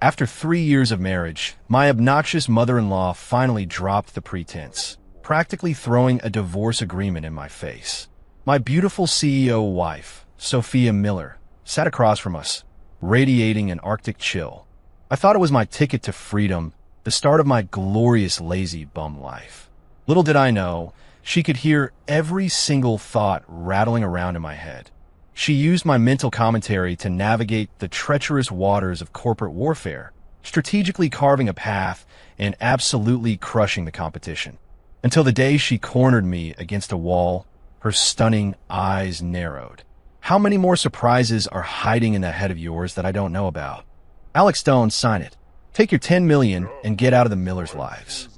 After 3 years of marriage, my obnoxious mother-in-law finally dropped the pretense, practically throwing a divorce agreement in my face. My beautiful CEO wife, Sophia Miller, sat across from us, radiating an Arctic chill. I thought it was my ticket to freedom, the start of my glorious lazy bum life. Little did I know, she could hear every single thought rattling around in my head. She used my mental commentary to navigate the treacherous waters of corporate warfare, strategically carving a path and absolutely crushing the competition. Until the day she cornered me against a wall, her stunning eyes narrowed. How many more surprises are hiding in that head of yours that I don't know about? Alex Stone, sign it. Take your $10 million and get out of the Millers' lives.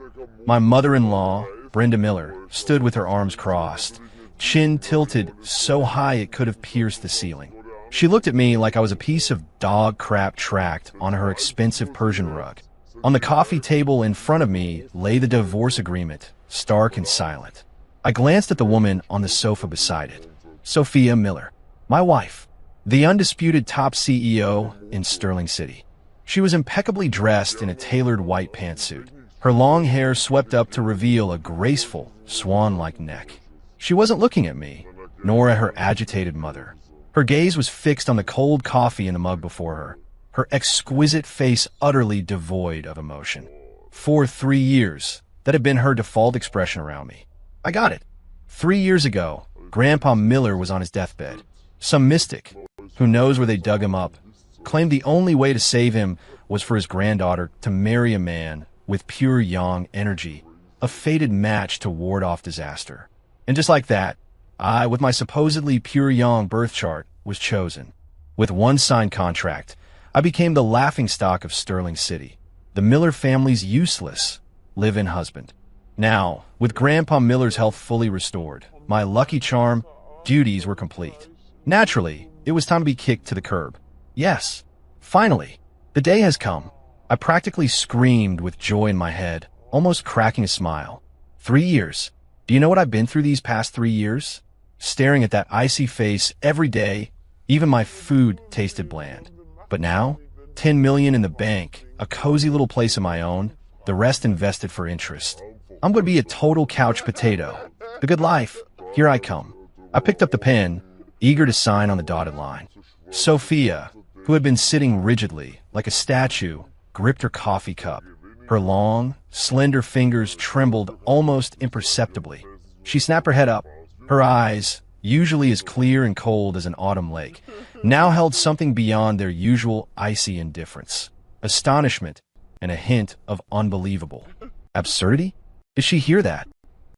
My mother-in-law, Brenda Miller, stood with her arms crossed, chin tilted so high it could have pierced the ceiling. She looked at me like I was a piece of dog crap tracked on her expensive Persian rug. On the coffee table in front of me lay the divorce agreement, stark and silent. I glanced at the woman on the sofa beside it. Sophia Miller, my wife, the undisputed top CEO in Sterling City. She was impeccably dressed in a tailored white pantsuit, her long hair swept up to reveal a graceful, swan-like neck. She wasn't looking at me, nor at her agitated mother. Her gaze was fixed on the cold coffee in the mug before her, her exquisite face utterly devoid of emotion. For 3 years, that had been her default expression around me. I got it. 3 years ago, Grandpa Miller was on his deathbed. Some mystic, who knows where they dug him up, claimed the only way to save him was for his granddaughter to marry a man with pure yang energy, a fated match to ward off disaster. And just like that, I, with my supposedly pure yang birth chart, was chosen. With one signed contract, I became the laughingstock of Sterling City, the Miller family's useless live-in husband. Now, with Grandpa Miller's health fully restored, my lucky charm duties were complete. Naturally, it was time to be kicked to the curb. Yes, finally, the day has come. I practically screamed with joy in my head, almost cracking a smile. 3 years. Do you know what I've been through these past 3 years? Staring at that icy face every day, even my food tasted bland. But now, 10 million in the bank, a cozy little place of my own, the rest invested for interest. I'm going to be a total couch potato. The good life. Here I come. I picked up the pen, eager to sign on the dotted line. Sophia, who had been sitting rigidly, like a statue, gripped her coffee cup. Her long, slender fingers trembled almost imperceptibly. She snapped her head up. Her eyes, usually as clear and cold as an autumn lake, now held something beyond their usual icy indifference. Astonishment and a hint of unbelievable. Absurdity? Did she hear that?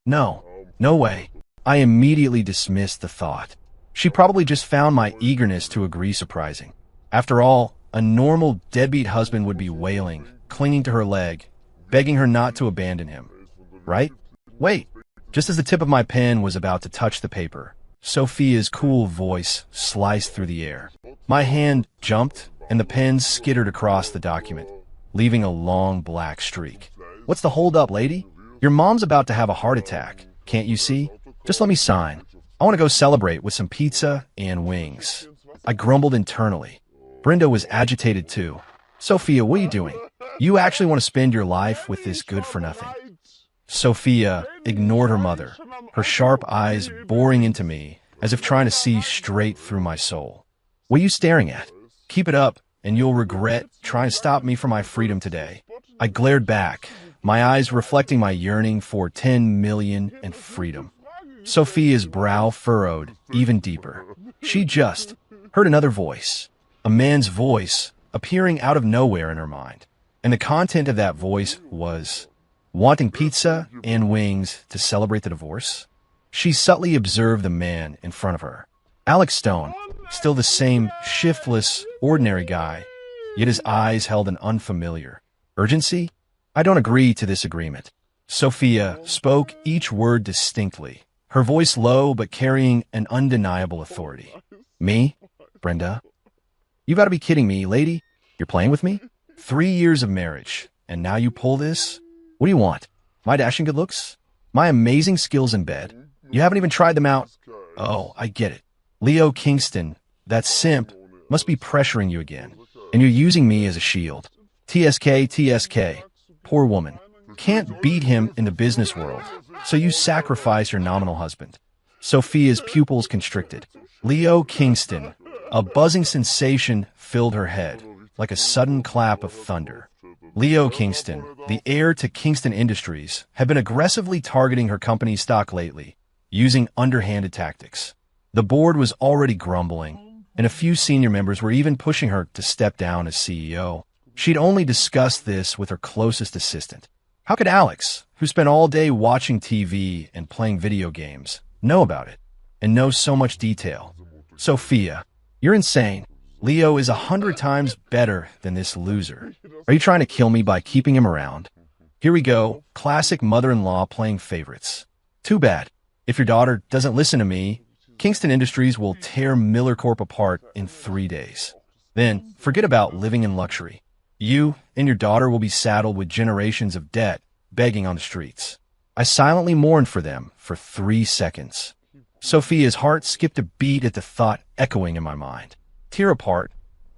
No. No way. I immediately dismissed the thought. She probably just found my eagerness to agree surprising. After all, a normal deadbeat husband would be wailing, clinging to her leg, begging her not to abandon him. Right? Wait. Just as the tip of my pen was about to touch the paper, Sophia's cool voice sliced through the air. My hand jumped, and the pen skittered across the document, leaving a long black streak. What's the hold-up, lady? Your mom's about to have a heart attack. Can't you see? Just let me sign. I want to go celebrate with some pizza and wings. I grumbled internally. Brenda was agitated too. Sophia, what are you doing? You actually want to spend your life with this good-for-nothing? Sophia ignored her mother, her sharp eyes boring into me as if trying to see straight through my soul. What are you staring at? Keep it up, and you'll regret trying to stop me from my freedom today. I glared back, my eyes reflecting my yearning for 10 million and freedom. Sophia's brow furrowed even deeper. She just heard another voice, a man's voice, appearing out of nowhere in her mind. And the content of that voice was wanting pizza and wings to celebrate the divorce. She subtly observed the man in front of her. Alex Stone, still the same shiftless, ordinary guy, yet his eyes held an unfamiliar urgency. I don't agree to this agreement. Sophia spoke each word distinctly, her voice low but carrying an undeniable authority. Me? Brenda? You gotta be kidding me, lady. You're playing with me? 3 years of marriage, and now you pull this? What do you want? My dashing good looks? My amazing skills in bed? You haven't even tried them out? Oh, I get it. Leo Kingston, that simp, must be pressuring you again, and you're using me as a shield. TSK. Poor woman. Can't beat him in the business world, so you sacrifice your nominal husband. Sophia's pupils constricted. Leo Kingston. A buzzing sensation filled her head, like a sudden clap of thunder. Leo Kingston, the heir to Kingston Industries, had been aggressively targeting her company's stock lately, using underhanded tactics. The board was already grumbling, and a few senior members were even pushing her to step down as CEO. She'd only discussed this with her closest assistant. How could Alex, who spent all day watching TV and playing video games, know about it, and know so much detail? Sophia, you're insane. Leo is 100 times better than this loser. Are you trying to kill me by keeping him around? Here we go, classic mother-in-law playing favorites. Too bad. If your daughter doesn't listen to me, Kingston Industries will tear Miller Corp apart in 3 days. Then, forget about living in luxury. You and your daughter will be saddled with generations of debt, begging on the streets. I silently mourned for them for 3 seconds. Sophia's heart skipped a beat at the thought echoing in my mind. Tear apart,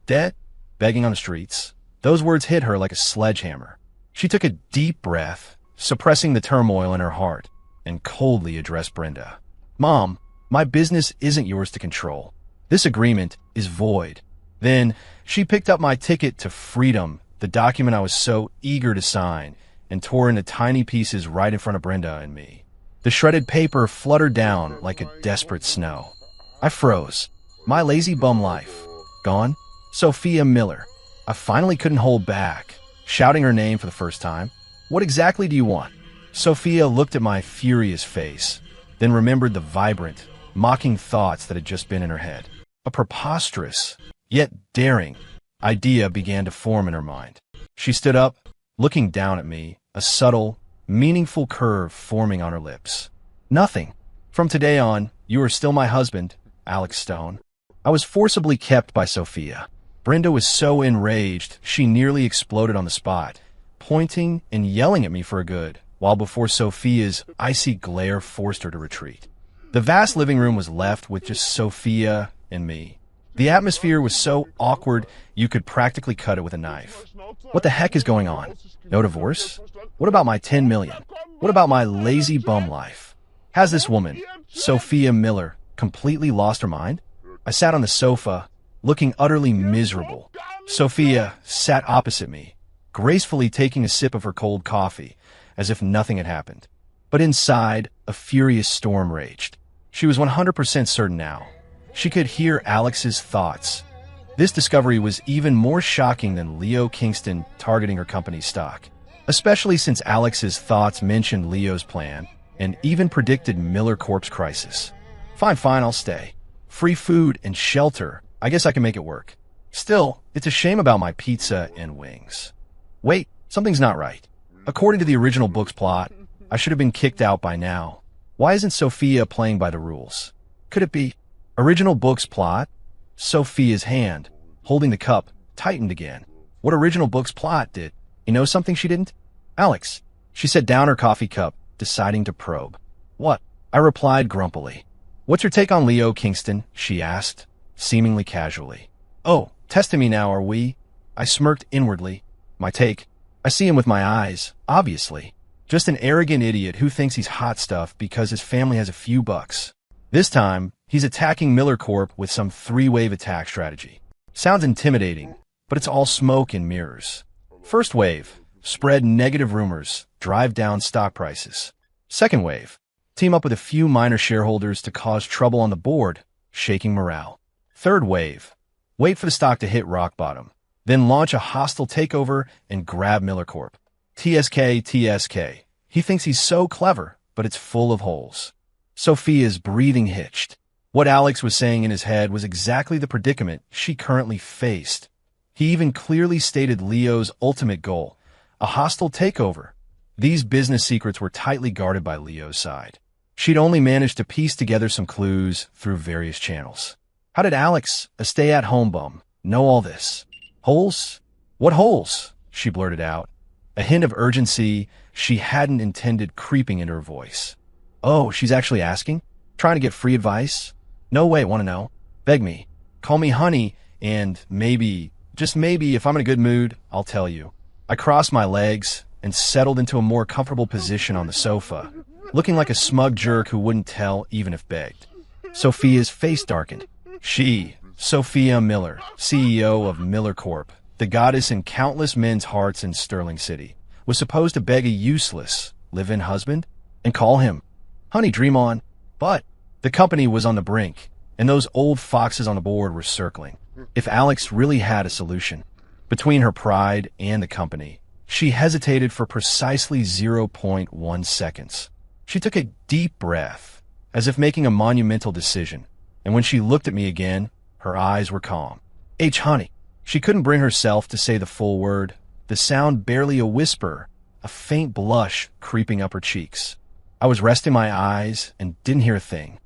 debt, begging on the streets. Those words hit her like a sledgehammer. She took a deep breath, suppressing the turmoil in her heart, and coldly addressed Brenda. Mom, my business isn't yours to control. This agreement is void. Then she picked up my ticket to freedom, the document I was so eager to sign, and tore into tiny pieces right in front of Brenda and me. The shredded paper fluttered down like a desperate snow. I froze. My lazy bum life. Gone? Sophia Miller. I finally couldn't hold back, shouting her name for the first time. What exactly do you want? Sophia looked at my furious face, then remembered the vibrant, mocking thoughts that had just been in her head. A preposterous, yet daring, idea began to form in her mind. She stood up, looking down at me, a subtle, meaningful curve forming on her lips. Nothing. From today on, you are still my husband, Alex Stone. I was forcibly kept by Sophia. Brenda was so enraged, she nearly exploded on the spot, pointing and yelling at me for a good, while before Sophia's icy glare forced her to retreat. The vast living room was left with just Sophia and me. The atmosphere was so awkward, you could practically cut it with a knife. What the heck is going on? No divorce? What about my 10 million? What about my lazy bum life? Has this woman, Sophia Miller, completely lost her mind? I sat on the sofa, looking utterly miserable. Sophia sat opposite me, gracefully taking a sip of her cold coffee, as if nothing had happened. But inside, a furious storm raged. She was 100% certain now. She could hear Alex's thoughts. This discovery was even more shocking than Leo Kingston targeting her company's stock, especially since Alex's thoughts mentioned Leo's plan and even predicted Miller Corp's crisis. Fine, I'll stay. Free food and shelter. I guess I can make it work. Still, it's a shame about my pizza and wings. Wait, something's not right. According to the original book's plot, I should have been kicked out by now. Why isn't Sophia playing by the rules? Could it be original book's plot? Sophia's hand, holding the cup, tightened again. What original book's plot did? You know something she didn't? Alex. She set down her coffee cup, deciding to probe. What? I replied grumpily. What's your take on Leo Kingston? She asked, seemingly casually. Oh, testing me now, are we? I smirked inwardly. My take? I see him with my eyes, obviously. Just an arrogant idiot who thinks he's hot stuff because his family has a few bucks. This time, he's attacking Miller Corp with some three-wave attack strategy. Sounds intimidating, but it's all smoke and mirrors. First wave, spread negative rumors, drive down stock prices. Second wave, team up with a few minor shareholders to cause trouble on the board, shaking morale. Third wave, wait for the stock to hit rock bottom, then launch a hostile takeover and grab Miller Corp. TSK. He thinks he's so clever, but it's full of holes. Sophia's breathing hitched. What Alex was saying in his head was exactly the predicament she currently faced. He even clearly stated Leo's ultimate goal, a hostile takeover. These business secrets were tightly guarded by Leo's side. She'd only managed to piece together some clues through various channels. How did Alex, a stay-at-home bum, know all this? Holes? What holes? She blurted out, a hint of urgency she hadn't intended creeping into her voice. Oh, she's actually asking? Trying to get free advice? No way, want to know. Beg me. Call me honey, and maybe, just maybe, if I'm in a good mood, I'll tell you. I crossed my legs and settled into a more comfortable position on the sofa, looking like a smug jerk who wouldn't tell even if begged. Sophia's face darkened. She, Sophia Miller, CEO of Miller Corp., the goddess in countless men's hearts in Sterling City, was supposed to beg a useless live-in husband and call him, "Honey, dream on." But the company was on the brink, and those old foxes on the board were circling. If Alex really had a solution, between her pride and the company, she hesitated for precisely zero point 0.1 seconds. She took a deep breath, as if making a monumental decision, and when she looked at me again, her eyes were calm. Honey. She couldn't bring herself to say the full word, the sound barely a whisper, a faint blush creeping up her cheeks. I was resting my eyes and didn't hear a thing.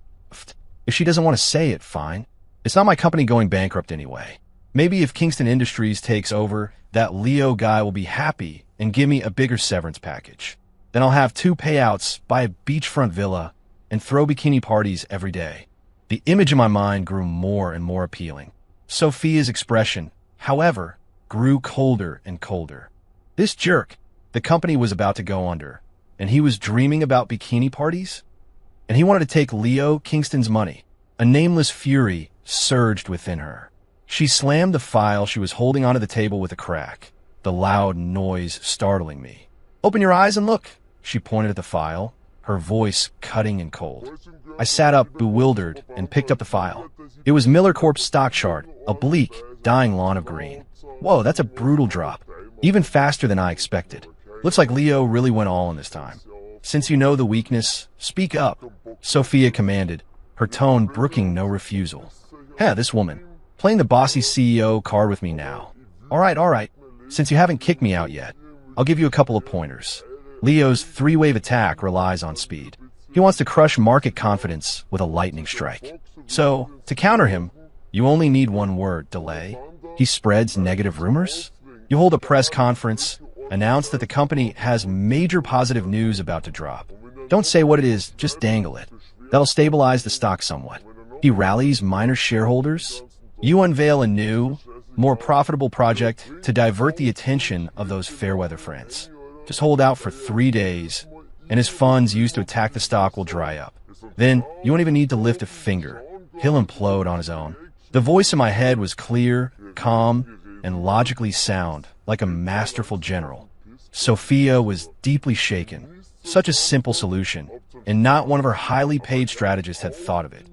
If she doesn't want to say it, fine. It's not my company going bankrupt anyway. Maybe if Kingston Industries takes over, that Leo guy will be happy and give me a bigger severance package. Then I'll have 2 payouts, buy a beachfront villa, and throw bikini parties every day. The image in my mind grew more and more appealing. Sophia's expression, however, grew colder and colder. This jerk, the company was about to go under, and he was dreaming about bikini parties? And he wanted to take Leo Kingston's money. A nameless fury surged within her. She slammed the file she was holding onto the table with a crack, the loud noise startling me. "Open your eyes and look," she pointed at the file, her voice cutting and cold. I sat up, bewildered, and picked up the file. It was Miller Corp's stock chart, a bleak, dying lawn of green. Whoa, that's a brutal drop. Even faster than I expected. Looks like Leo really went all in this time. "Since you know the weakness, speak up," Sophia commanded, her tone brooking no refusal. This woman, playing the bossy CEO card with me now. All right. Since you haven't kicked me out yet, I'll give you a couple of pointers. Leo's 3-wave attack relies on speed. He wants to crush market confidence with a lightning strike. So, to counter him, you only need one word, delay. He spreads negative rumors. You hold a press conference, announce that the company has major positive news about to drop. Don't say what it is, just dangle it. That'll stabilize the stock somewhat. He rallies minor shareholders. You unveil a new, more profitable project to divert the attention of those fair-weather friends. Just hold out for 3 days, and his funds used to attack the stock will dry up. Then, you won't even need to lift a finger. He'll implode on his own. The voice in my head was clear, calm, and logically sound, like a masterful general. Sophia was deeply shaken. Such a simple solution, and not one of her highly paid strategists had thought of it.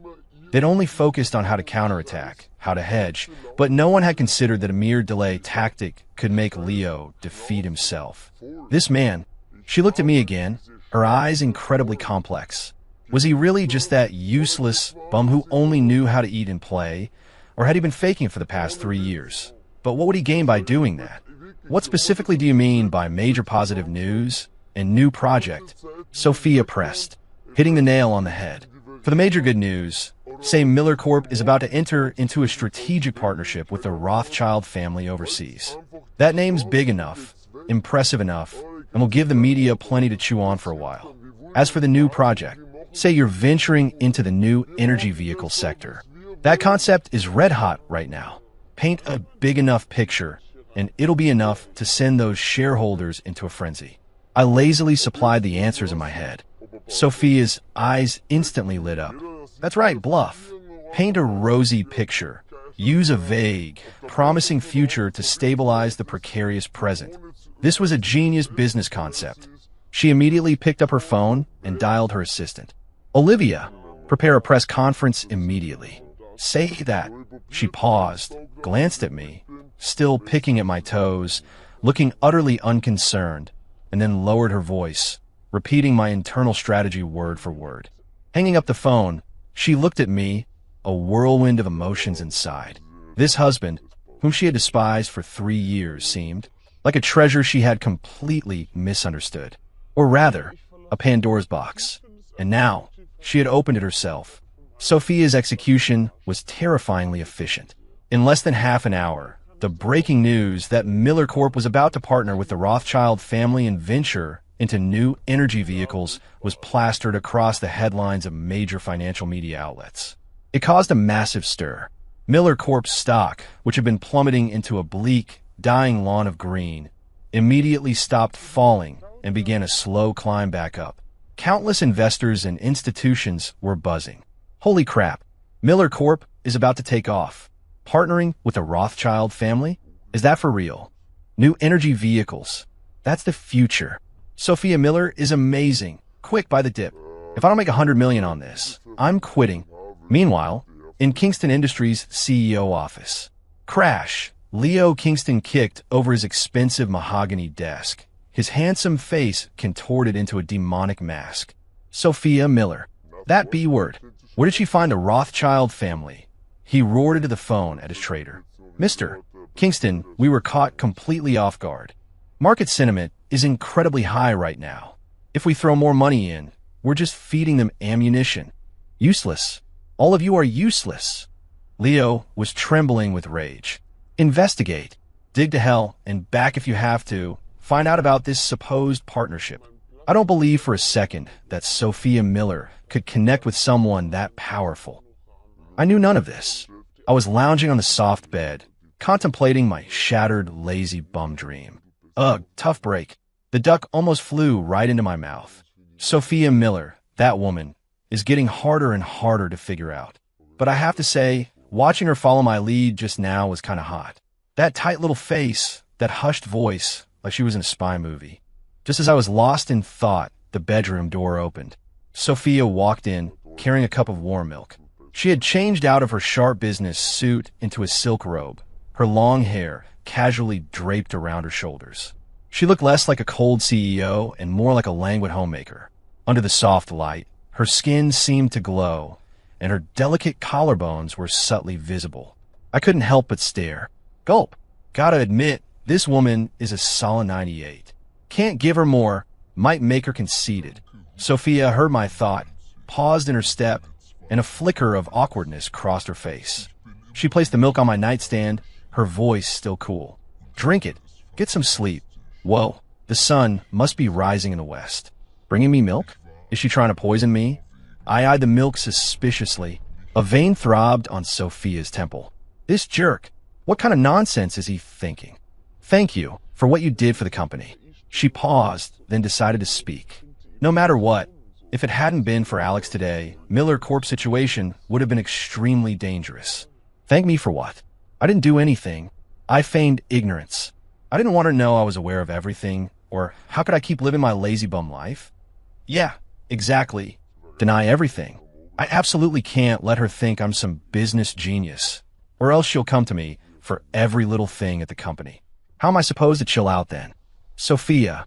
They'd only focused on how to counterattack, how to hedge, but no one had considered that a mere delay tactic could make Leo defeat himself. This man, she looked at me again, her eyes incredibly complex. Was he really just that useless bum who only knew how to eat and play, or had he been faking it for the past 3 years? But what would he gain by doing that? What specifically do you mean by major positive news and new project? Sophia pressed, hitting the nail on the head. For the major good news, say Miller Corp is about to enter into a strategic partnership with the Rothschild family overseas. That name's big enough, impressive enough, and will give the media plenty to chew on for a while. As for the new project, say you're venturing into the new energy vehicle sector. That concept is red hot right now. Paint a big enough picture, and it'll be enough to send those shareholders into a frenzy. I lazily supplied the answers in my head. Sophia's eyes instantly lit up. That's right, bluff. Paint a rosy picture. Use a vague, promising future to stabilize the precarious present. This was a genius business concept. She immediately picked up her phone and dialed her assistant. "Olivia, prepare a press conference immediately. Say that." She paused, glanced at me, still picking at my toes, looking utterly unconcerned, and then lowered her voice, repeating my internal strategy word for word. Hanging up the phone, she looked at me, a whirlwind of emotions inside. This husband, whom she had despised for 3 years, seemed like a treasure she had completely misunderstood. Or rather, a Pandora's box. And now, she had opened it herself. Sophia's execution was terrifyingly efficient. In less than half an hour, the breaking news that Miller Corp was about to partner with the Rothschild family and venture into new energy vehicles was plastered across the headlines of major financial media outlets. It caused a massive stir. Miller Corp's stock, which had been plummeting into a bleak, dying lawn of green, immediately stopped falling and began a slow climb back up. Countless investors and institutions were buzzing. Holy crap, Miller Corp is about to take off. Partnering with the Rothschild family? Is that for real? New energy vehicles. That's the future. Sophia Miller is amazing. Quick, buy the dip. If I don't make $100 million on this, I'm quitting. Meanwhile, in Kingston Industries' CEO office. Crash. Leo Kingston kicked over his expensive mahogany desk. His handsome face contorted into a demonic mask. Sophia Miller. That B word. Where did she find the Rothschild family? He roared into the phone at his trader. Mr. Kingston, we were caught completely off guard. Market sentiment is incredibly high right now. If we throw more money in, we're just feeding them ammunition. Useless. All of you are useless. Leo was trembling with rage. Investigate. Dig to hell and back if you have to. Find out about this supposed partnership. I don't believe for a second that Sophia Miller could connect with someone that powerful. I knew none of this. I was lounging on the soft bed, contemplating my shattered, lazy bum dream. Ugh, tough break. The duck almost flew right into my mouth. Sophia Miller, that woman, is getting harder and harder to figure out. But I have to say, watching her follow my lead just now was kind of hot. That tight little face, that hushed voice, like she was in a spy movie. Just as I was lost in thought, the bedroom door opened. Sophia walked in, carrying a cup of warm milk. She had changed out of her sharp business suit into a silk robe, her long hair casually draped around her shoulders. She looked less like a cold CEO and more like a languid homemaker. Under the soft light, her skin seemed to glow, and her delicate collarbones were subtly visible. I couldn't help but stare. Gulp. Gotta admit, this woman is a solid 98. Can't give her more, might make her conceited. Sophia heard my thought, paused in her step, and a flicker of awkwardness crossed her face. She placed the milk on my nightstand, her voice still cool. Drink it. Get some sleep. Whoa, the sun must be rising in the west. Bringing me milk? Is she trying to poison me? I eyed the milk suspiciously. A vein throbbed on Sophia's temple. This jerk. What kind of nonsense is he thinking? Thank you for what you did for the company. She paused, then decided to speak. No matter what, if it hadn't been for Alex today, Miller Corp's situation would have been extremely dangerous. Thank me for what? I didn't do anything. I feigned ignorance. I didn't want her to know I was aware of everything, or how could I keep living my lazy bum life? Yeah, exactly. Deny everything. I absolutely can't let her think I'm some business genius, or else she'll come to me for every little thing at the company. How am I supposed to chill out then? Sophia.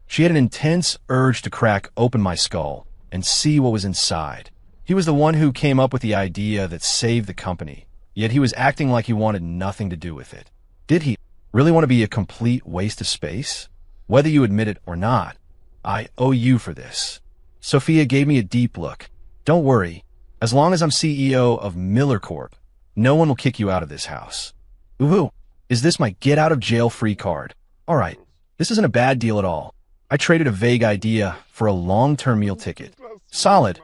She had an intense urge to crack open my skull and see what was inside. He was the one who came up with the idea that saved the company, yet he was acting like he wanted nothing to do with it. Did he really want to be a complete waste of space? Whether you admit it or not, I owe you for this. Sophia gave me a deep look. Don't worry. As long as I'm CEO of Miller Corp, no one will kick you out of this house. Ooh, is this my get-out-of-jail-free card? All right, this isn't a bad deal at all. I traded a vague idea for a long-term meal ticket. Solid.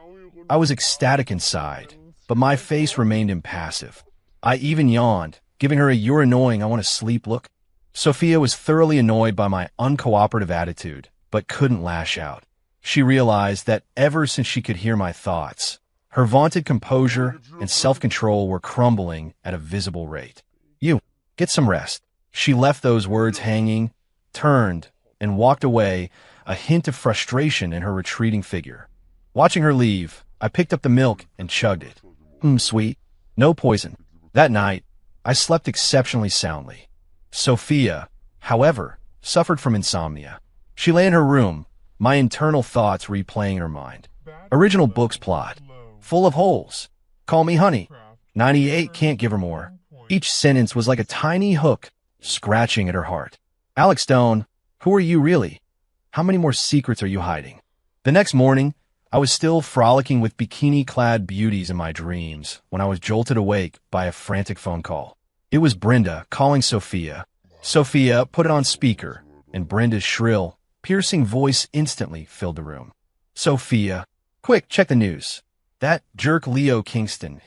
I was ecstatic inside, but my face remained impassive. I even yawned, giving her a "you're annoying, I want to sleep" look. Sophia was thoroughly annoyed by my uncooperative attitude, but couldn't lash out. She realized that ever since she could hear my thoughts, her vaunted composure and self-control were crumbling at a visible rate. You, get some rest. She left those words hanging, turned, and walked away, a hint of frustration in her retreating figure. Watching her leave, I picked up the milk and chugged it. Sweet. No poison. That night, I slept exceptionally soundly. Sophia, however, suffered from insomnia. She lay in her room, my internal thoughts replaying in her mind. Original book's plot. Full of holes. Call me honey. 98 can't give her more. Each sentence was like a tiny hook, scratching at her heart. Alex Stone, who are you really? How many more secrets are you hiding? The next morning, I was still frolicking with bikini-clad beauties in my dreams when I was jolted awake by a frantic phone call. It was Brenda calling Sophia. Sophia put it on speaker, and Brenda's shrill, piercing voice instantly filled the room. Sophia, quick, check the news. That jerk Leo Kingston,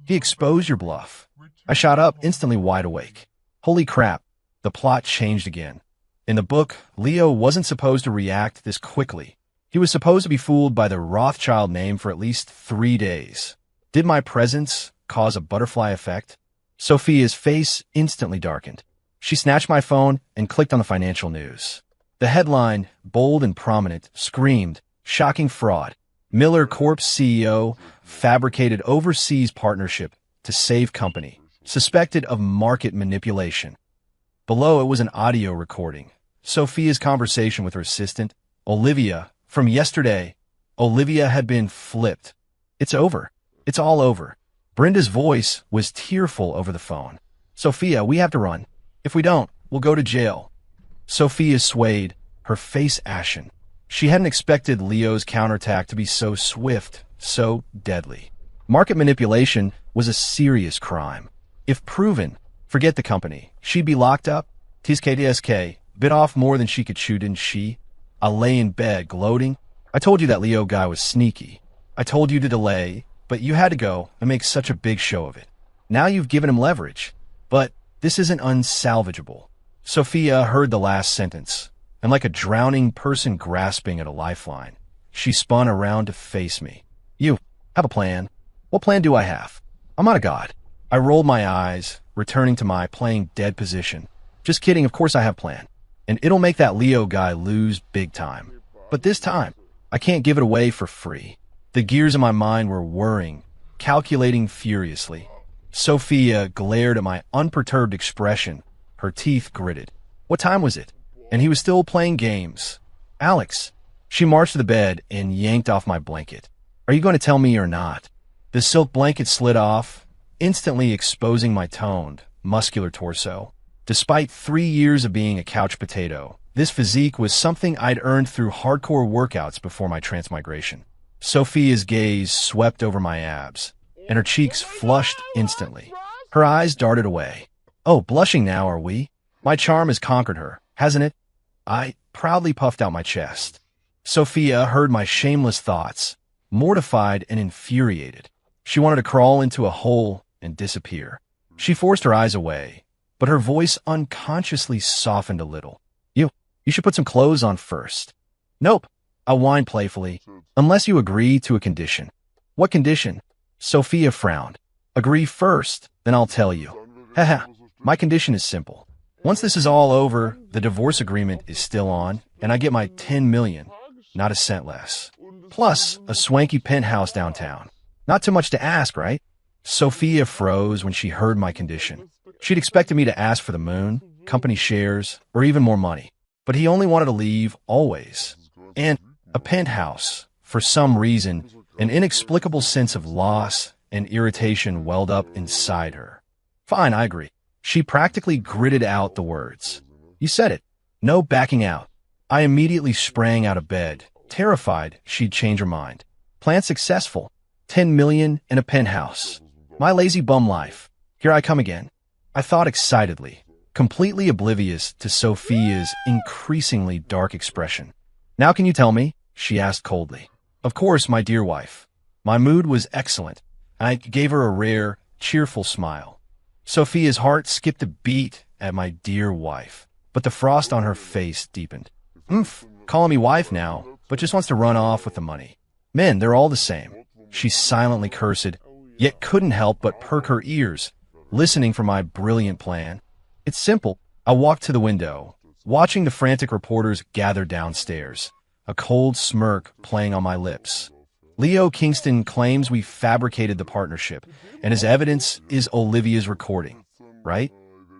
he exposed your bluff. I shot up, instantly wide awake. Holy crap, the plot changed again. In the book, Leo wasn't supposed to react this quickly. He was supposed to be fooled by the Rothschild name for at least 3 days. Did my presence cause a butterfly effect? Sophia's face instantly darkened. She snatched my phone and clicked on the financial news. The headline, bold and prominent, screamed, "Shocking fraud. Miller Corp's CEO fabricated overseas partnership to save company, suspected of market manipulation." Below it was an audio recording. Sophia's conversation with her assistant, Olivia, from yesterday. Olivia had been flipped. "It's over. It's all over." Brenda's voice was tearful over the phone. "Sophia, we have to run. If we don't, we'll go to jail." Sophia swayed, her face ashen. She hadn't expected Leo's counterattack to be so swift, so deadly. Market manipulation was a serious crime. If proven, forget the company. She'd be locked up. TSK bit off more than she could chew, didn't she? I lay in bed, gloating. "I told you that Leo guy was sneaky. I told you to delay, but you had to go and make such a big show of it. Now you've given him leverage. But this isn't unsalvageable." Sophia heard the last sentence, and like a drowning person grasping at a lifeline, she spun around to face me. "You have a plan?" "What plan do I have? I'm not a god." I rolled my eyes, returning to my playing dead position. "Just kidding, of course I have a plan. And it'll make that Leo guy lose big time. But this time, I can't give it away for free." The gears in my mind were whirring, calculating furiously. Sophia glared at my unperturbed expression, her teeth gritted. What time was it? And he was still playing games. "Alex." She marched to the bed and yanked off my blanket. "Are you going to tell me or not?" The silk blanket slid off, instantly exposing my toned, muscular torso. Despite 3 years of being a couch potato, this physique was something I'd earned through hardcore workouts before my transmigration. Sophia's gaze swept over my abs, and her cheeks flushed instantly. Her eyes darted away. "Oh, blushing now, are we? My charm has conquered her, hasn't it?" I proudly puffed out my chest. Sophia heard my shameless thoughts, mortified and infuriated. She wanted to crawl into a hole and disappear. She forced her eyes away, but her voice unconsciously softened a little. You should put some clothes on first." "Nope," I whined playfully, "unless you agree to a condition." "What condition?" Sophia frowned. "Agree first, then I'll tell you." "Haha, my condition is simple. Once this is all over, the divorce agreement is still on, and I get my 10 million, not a cent less. Plus, a swanky penthouse downtown. Not too much to ask, right?" Sophia froze when she heard my condition. She'd expected me to ask for the moon, company shares, or even more money. But he only wanted to leave, always. And a penthouse. For some reason, an inexplicable sense of loss and irritation welled up inside her. "Fine, I agree." She practically gritted out the words. "You said it. No backing out." I immediately sprang out of bed, terrified she'd change her mind. Plan successful. 10 million in a penthouse. My lazy bum life. Here I come again. I thought excitedly, completely oblivious to Sophia's increasingly dark expression. "Now can you tell me?" she asked coldly. "Of course, my dear wife." My mood was excellent. I gave her a rare, cheerful smile. Sophia's heart skipped a beat at my dear wife, but the frost on her face deepened. Calling me wife now, but just wants to run off with the money. Men, they're all the same. She silently cursed, yet couldn't help but perk her ears, listening for my brilliant plan. It's simple. I walked to the window, watching the frantic reporters gather downstairs, a cold smirk playing on my lips. Leo Kingston claims we fabricated the partnership, and his evidence is Olivia's recording, right?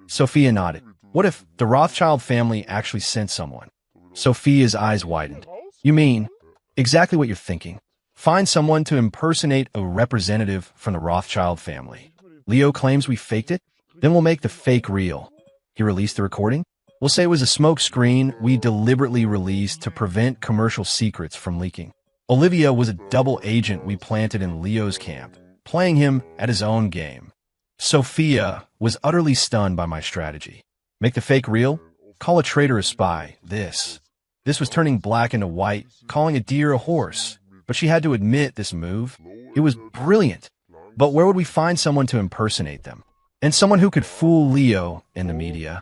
Sophia nodded. What if the Rothschild family actually sent someone? Sophia's eyes widened. You mean exactly what you're thinking. Find someone to impersonate a representative from the Rothschild family. Leo claims we faked it? Then we'll make the fake real. He released the recording? We'll say it was a smoke screen we deliberately released to prevent commercial secrets from leaking. Olivia was a double agent we planted in Leo's camp, playing him at his own game. Sophia was utterly stunned by my strategy. Make the fake real? Call a traitor a spy. This was turning black into white, calling a deer a horse. But she had to admit this move. It was brilliant. But where would we find someone to impersonate them? and someone who could fool Leo in the media.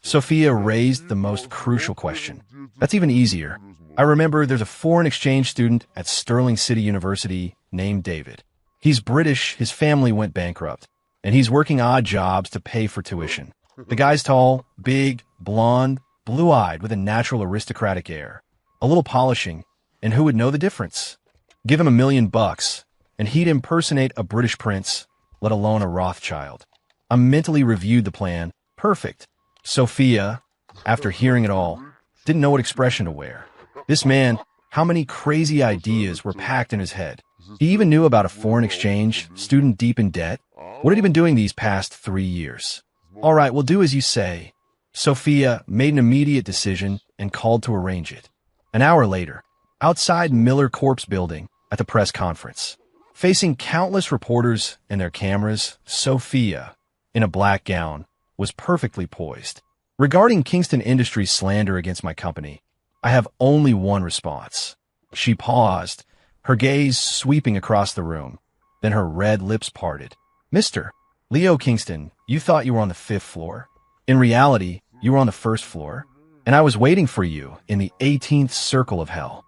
Sophia raised the most crucial question. That's even easier. I remember there's a foreign exchange student at Sterling City University named David. He's British, his family went bankrupt, and he's working odd jobs to pay for tuition. The guy's tall, big, blonde, blue-eyed with a natural aristocratic air. A little polishing, and who would know the difference? Give him $1,000,000, and he'd impersonate a British prince, let alone a Rothschild. I mentally reviewed the plan. Perfect. Sophia, after hearing it all, didn't know what expression to wear. This man, how many crazy ideas were packed in his head? He even knew about a foreign exchange student deep in debt. What had he been doing these past 3 years? All right, we'll do as you say. Sophia made an immediate decision and called to arrange it. An hour later, outside Miller Corp's building at the press conference, facing countless reporters and their cameras, Sophia, in a black gown, was perfectly poised. Regarding Kingston Industries' slander against my company, I have only one response. She paused, her gaze sweeping across the room. Then her red lips parted. Mr. Leo Kingston, you thought you were on the 5th floor. In reality, you were on the 1st floor, and I was waiting for you in the 18th circle of hell.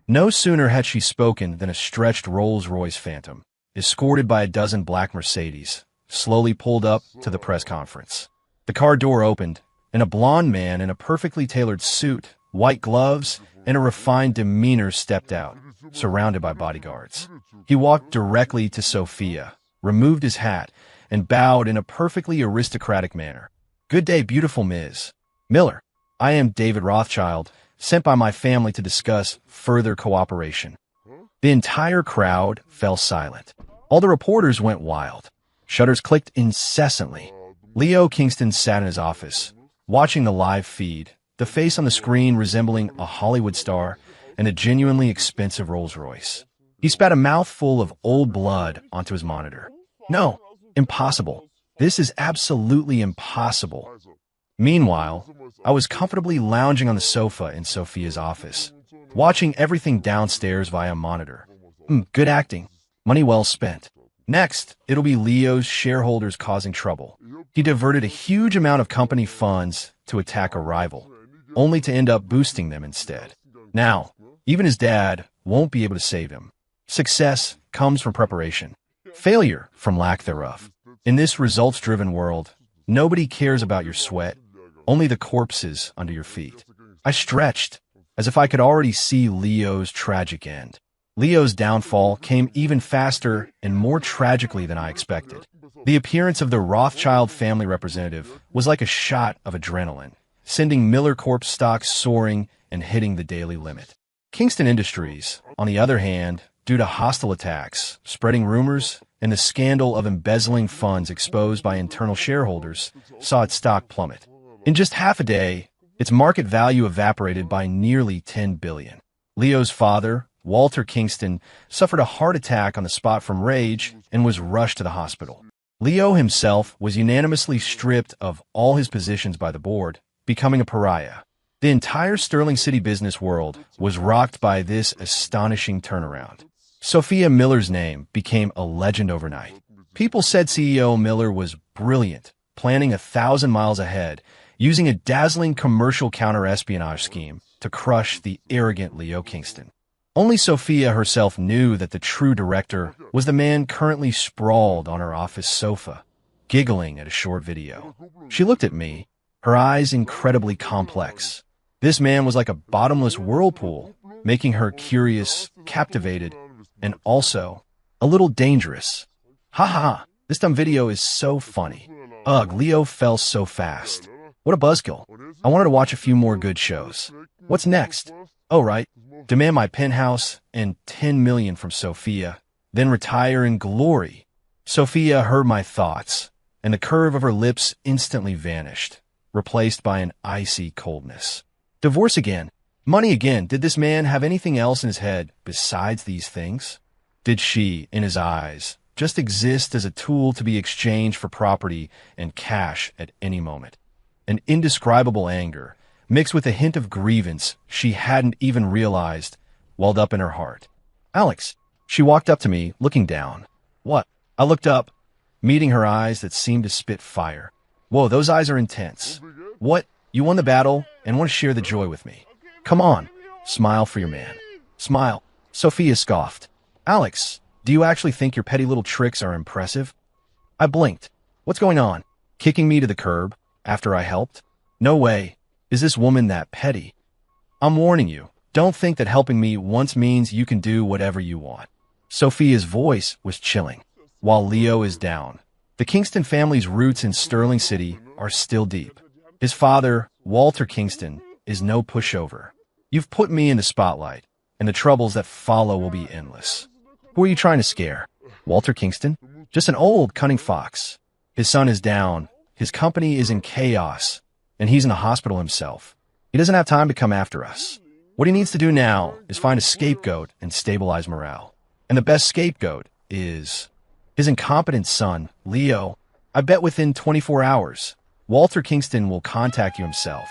No sooner had she spoken than a stretched Rolls-Royce Phantom, escorted by a dozen black Mercedes, slowly pulled up to the press conference. The car door opened, and a blond man in a perfectly tailored suit, white gloves, and a refined demeanor stepped out, surrounded by bodyguards. He walked directly to Sophia, removed his hat, and bowed in a perfectly aristocratic manner. Good day, beautiful Ms. Miller. I am David Rothschild, sent by my family to discuss further cooperation. The entire crowd fell silent. All the reporters went wild. Shutters clicked incessantly. Leo Kingston sat in his office, watching the live feed, the face on the screen resembling a Hollywood star and a genuinely expensive Rolls-Royce. He spat a mouthful of old blood onto his monitor. No, impossible. This is absolutely impossible. Meanwhile, I was comfortably lounging on the sofa in Sophia's office, watching everything downstairs via monitor. Good acting. Money well spent. Next, it'll be Leo's shareholders causing trouble. He diverted a huge amount of company funds to attack a rival, only to end up boosting them instead. Now, even his dad won't be able to save him. Success comes from preparation. Failure from lack thereof. In this results-driven world, nobody cares about your sweat, only the corpses under your feet. I stretched, as if I could already see Leo's tragic end. Leo's downfall came even faster and more tragically than I expected. The appearance of the Rothschild family representative was like a shot of adrenaline, sending Miller Corp stocks soaring and hitting the daily limit. Kingston Industries, on the other hand, due to hostile attacks, spreading rumors, and the scandal of embezzling funds exposed by internal shareholders, saw its stock plummet. In just half a day, its market value evaporated by nearly $10 billion. Leo's father, Walter Kingston, suffered a heart attack on the spot from rage and was rushed to the hospital. Leo himself was unanimously stripped of all his positions by the board, becoming a pariah. The entire Sterling City business world was rocked by this astonishing turnaround. Sophia Miller's name became a legend overnight. People said CEO Miller was brilliant, planning 1,000 miles ahead, using a dazzling commercial counter-espionage scheme to crush the arrogant Leo Kingston. Only Sophia herself knew that the true director was the man currently sprawled on her office sofa, giggling at a short video. She looked at me, her eyes incredibly complex. This man was like a bottomless whirlpool, making her curious, captivated, and also a little dangerous. Ha ha ha, this dumb video is so funny. Ugh, Leo fell so fast. What a buzzkill. I wanted to watch a few more good shows. What's next? Oh, right. Demand my penthouse and $10 million from Sophia, then retire in glory. Sophia heard my thoughts, and the curve of her lips instantly vanished, replaced by an icy coldness. Divorce again. Money again. Did this man have anything else in his head besides these things? Did she, in his eyes, just exist as a tool to be exchanged for property and cash at any moment? An indescribable anger, mixed with a hint of grievance she hadn't even realized, welled up in her heart. Alex. She walked up to me, looking down. What? I looked up. meeting her eyes that seemed to spit fire. Whoa, those eyes are intense. What? You won the battle and want to share the joy with me? Come on, smile for your man. Smile. Sophia scoffed. Alex, do you actually think your petty little tricks are impressive? I blinked. What's going on? Kicking me to the curb after I helped? No way. Is this woman that petty? I'm warning you. Don't think that helping me once means you can do whatever you want. Sophia's voice was chilling, while Leo is down. The Kingston family's roots in Sterling City are still deep. His father, Walter Kingston, is no pushover. You've put me in the spotlight, and the troubles that follow will be endless. Who are you trying to scare? Walter Kingston? Just an old, cunning fox. His son is down, his company is in chaos, and he's in the hospital himself. He doesn't have time to come after us. What he needs to do now is find a scapegoat and stabilize morale. And the best scapegoat is his incompetent son, Leo. I bet within 24 hours, Walter Kingston will contact you himself.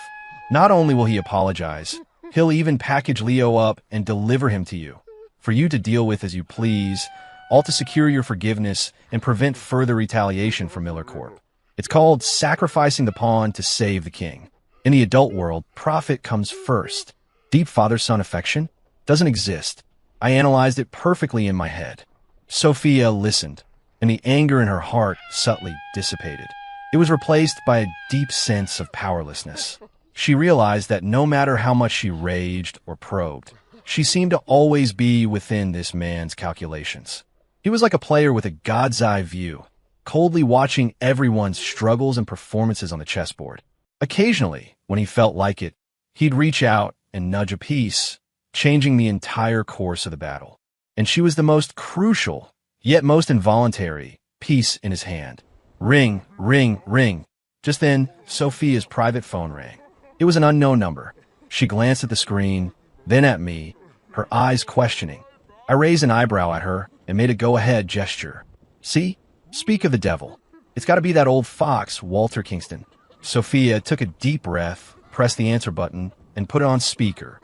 Not only will he apologize, he'll even package Leo up and deliver him to you, for you to deal with as you please, all to secure your forgiveness and prevent further retaliation from Miller Corp. It's called sacrificing the pawn to save the king. In the adult world, profit comes first. Deep father-son affection doesn't exist. I analyzed it perfectly in my head. Sophia listened, and the anger in her heart subtly dissipated. It was replaced by a deep sense of powerlessness. She realized that no matter how much she raged or probed, she seemed to always be within this man's calculations. He was like a player with a god's eye view, coldly watching everyone's struggles and performances on the chessboard. Occasionally, when he felt like it, he'd reach out and nudge a piece, changing the entire course of the battle. And she was the most crucial, yet most involuntary, piece in his hand. Ring, ring, ring. Just then, Sophia's private phone rang. It was an unknown number. She glanced at the screen, then at me, her eyes questioning. I raised an eyebrow at her and made a go-ahead gesture. See? Speak of the devil. It's got to be that old fox, Walter Kingston. Sophia took a deep breath, pressed the answer button, and put it on speaker.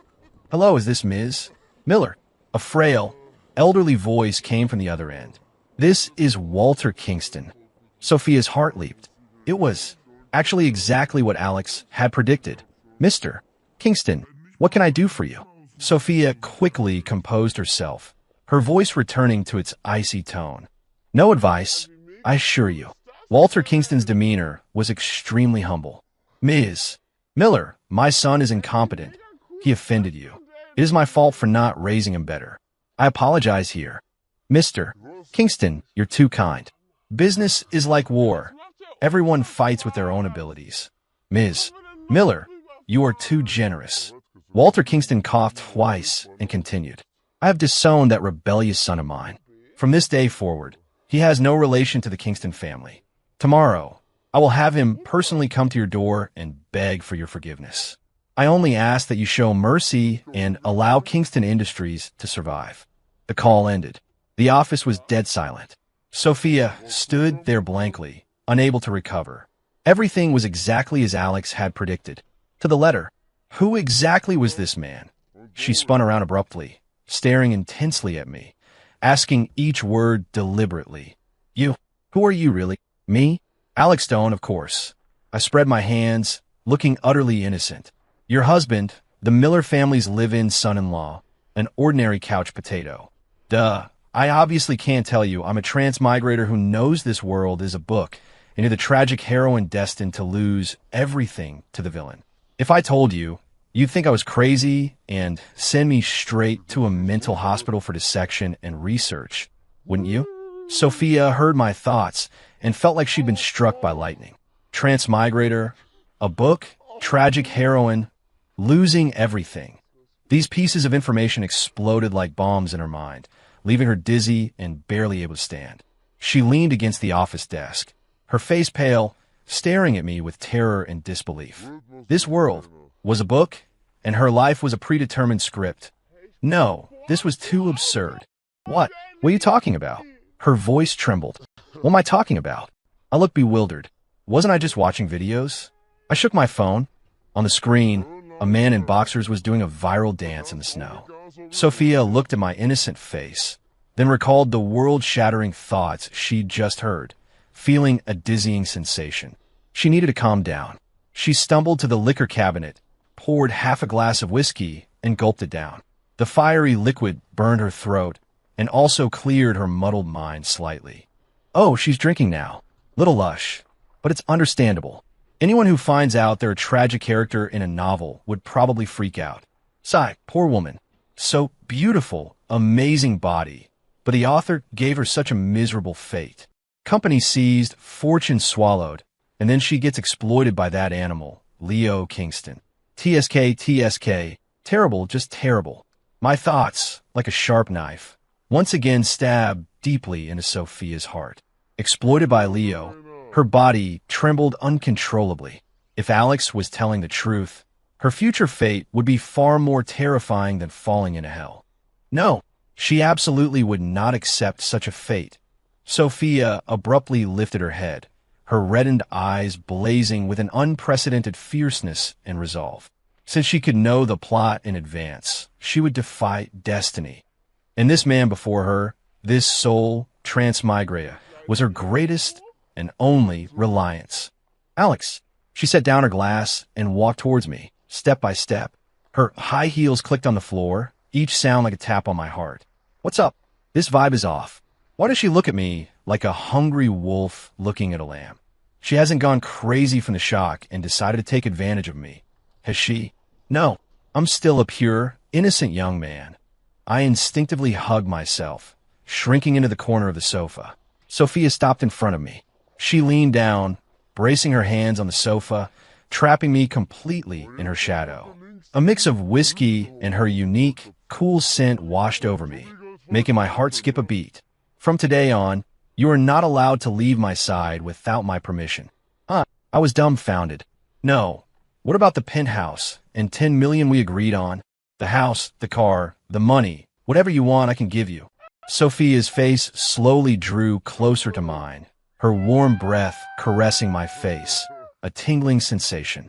Hello, is this Ms. Miller? A frail, elderly voice came from the other end. This is Walter Kingston. Sophia's heart leaped. It was actually exactly what Alex had predicted. Mr. Kingston, what can I do for you? Sophia quickly composed herself, her voice returning to its icy tone. No advice, I assure you. Walter Kingston's demeanor was extremely humble. Ms. Miller, my son is incompetent. He offended you. It is my fault for not raising him better. I apologize here. Mr. Kingston, you're too kind. Business is like war. Everyone fights with their own abilities. Ms. Miller, you are too generous. Walter Kingston coughed twice and continued. I have disowned that rebellious son of mine. From this day forward, he has no relation to the Kingston family. Tomorrow, I will have him personally come to your door and beg for your forgiveness. I only ask that you show mercy and allow Kingston Industries to survive. The call ended. The office was dead silent. Sophia stood there blankly, unable to recover. Everything was exactly as Alex had predicted. To the letter. Who exactly was this man? She spun around abruptly, staring intensely at me, asking each word deliberately. You? Who are you really? Me? Alex Stone, of course. I spread my hands, looking utterly innocent. Your husband, the Miller family's live-in son-in-law, an ordinary couch potato. Duh. I obviously can't tell you I'm a transmigrator who knows this world is a book, and you're the tragic heroine destined to lose everything to the villain. If I told you, you'd think I was crazy and send me straight to a mental hospital for dissection and research, wouldn't you? Sophia heard my thoughts and felt like she'd been struck by lightning. Transmigrator, a book, tragic heroine, losing everything. These pieces of information exploded like bombs in her mind, leaving her dizzy and barely able to stand. She leaned against the office desk, her face pale, staring at me with terror and disbelief. This world was a book, and her life was a predetermined script. No, this was too absurd. What? What are you talking about? Her voice trembled. What am I talking about? I looked bewildered. Wasn't I just watching videos? I shook my phone. On the screen, a man in boxers was doing a viral dance in the snow. Sophia looked at my innocent face, then recalled the world-shattering thoughts she'd just heard. feeling a dizzying sensation. She needed to calm down. She stumbled to the liquor cabinet, poured half a glass of whiskey, and gulped it down. The fiery liquid burned her throat and also cleared her muddled mind slightly. Oh, she's drinking now. Little lush, but it's understandable. Anyone who finds out they're a tragic character in a novel would probably freak out. Sigh, poor woman. So beautiful, amazing body, but the author gave her such a miserable fate. Company seized, fortune swallowed, and then she gets exploited by that animal, Leo Kingston. TSK, TSK, terrible, just terrible. My thoughts, like a sharp knife, once again stabbed deeply into Sophia's heart. Exploited by Leo, her body trembled uncontrollably. If Alex was telling the truth, her future fate would be far more terrifying than falling into hell. No, she absolutely would not accept such a fate. Sophia abruptly lifted her head, her reddened eyes blazing with an unprecedented fierceness and resolve. Since she could know the plot in advance, she would defy destiny. And this man before her, this soul transmigria, was her greatest and only reliance. Alex, she set down her glass and walked towards me, step by step. Her high heels clicked on the floor, each sound like a tap on my heart. What's up? This vibe is off. Why does she look at me like a hungry wolf looking at a lamb? She hasn't gone crazy from the shock and decided to take advantage of me, has she? No, I'm still a pure, innocent young man. I instinctively hugged myself, shrinking into the corner of the sofa. Sophia stopped in front of me. She leaned down, bracing her hands on the sofa, trapping me completely in her shadow. A mix of whiskey and her unique, cool scent washed over me, making my heart skip a beat. From today on, you are not allowed to leave my side without my permission. I was dumbfounded. No. What about the penthouse and 10 million we agreed on? The house, the car, the money, whatever you want I can give you. Sophia's face slowly drew closer to mine, her warm breath caressing my face, a tingling sensation.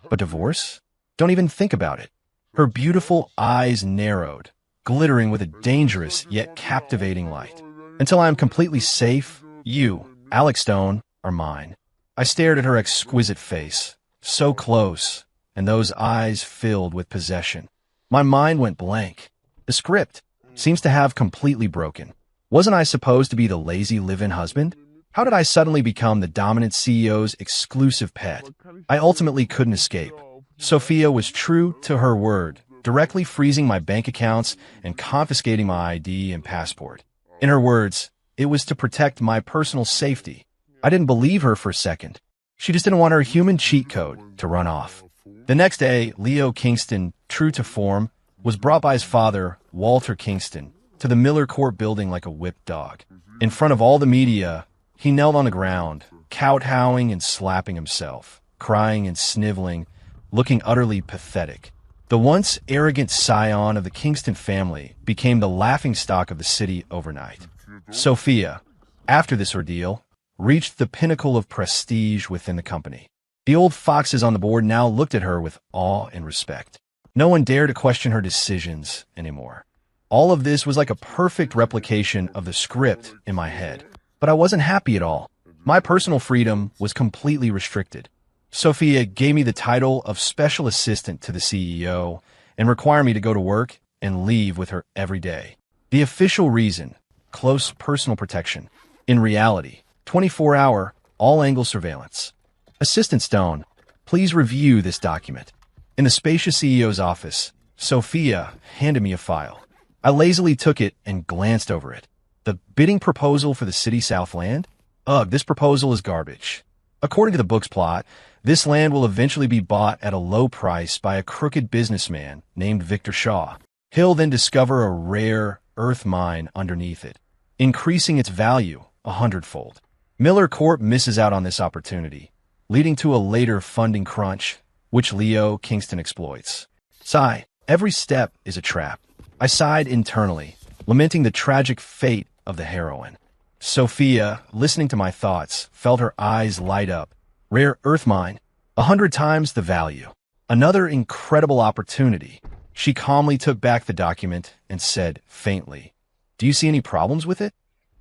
But divorce? Don't even think about it. Her beautiful eyes narrowed, glittering with a dangerous yet captivating light. Until I am completely safe, you, Alex Stone, are mine. I stared at her exquisite face, so close, and those eyes filled with possession. My mind went blank. The script seems to have completely broken. Wasn't I supposed to be the lazy live-in husband? How did I suddenly become the dominant CEO's exclusive pet? I ultimately couldn't escape. Sophia was true to her word, directly freezing my bank accounts and confiscating my ID and passport. In her words, it was to protect my personal safety. I didn't believe her for a second. She just didn't want her human cheat code to run off. The next day, Leo Kingston, true to form, was brought by his father, Walter Kingston, to the Miller Court building like a whipped dog. In front of all the media, he knelt on the ground, kowtowing and slapping himself, crying and sniveling, looking utterly pathetic. The once arrogant scion of the Kingston family became the laughingstock of the city overnight. Sophia, after this ordeal, reached the pinnacle of prestige within the company. The old foxes on the board now looked at her with awe and respect. No one dared to question her decisions anymore. All of this was like a perfect replication of the script in my head. But I wasn't happy at all. My personal freedom was completely restricted. Sophia gave me the title of special assistant to the CEO and required me to go to work and leave with her every day. The official reason, close personal protection. In reality, 24-hour, all-angle surveillance. Assistant Stone, please review this document. In the spacious CEO's office, Sophia handed me a file. I lazily took it and glanced over it. The bidding proposal for the city Southland? Ugh, this proposal is garbage. According to the book's plot, this land will eventually be bought at a low price by a crooked businessman named Victor Shaw. He'll then discover a rare earth mine underneath it, increasing its value 100-fold. Miller Corp misses out on this opportunity, leading to a later funding crunch, which Leo Kingston exploits. Sigh, every step is a trap. I sighed internally, lamenting the tragic fate of the heroine. Sophia, listening to my thoughts, felt her eyes light up. Rare earth mine, 100 times the value. Another incredible opportunity. She calmly took back the document and said faintly, "Do you see any problems with it?"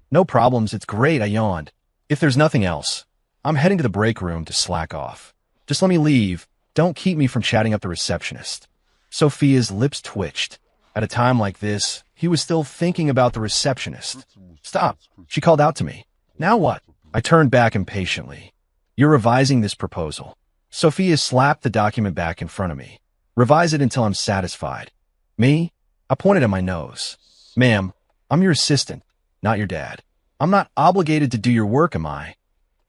"No problems, it's great," I yawned. If there's nothing else, I'm heading to the break room to slack off. Just let me leave. Don't keep me from chatting up the receptionist. Sophia's lips twitched. At a time like this, he was still thinking about the receptionist. Stop, she called out to me. Now what? I turned back impatiently. You're revising this proposal. Sophia slapped the document back in front of me. Revise it until I'm satisfied. Me? I pointed at my nose. Ma'am, I'm your assistant, not your dad. I'm not obligated to do your work, am I?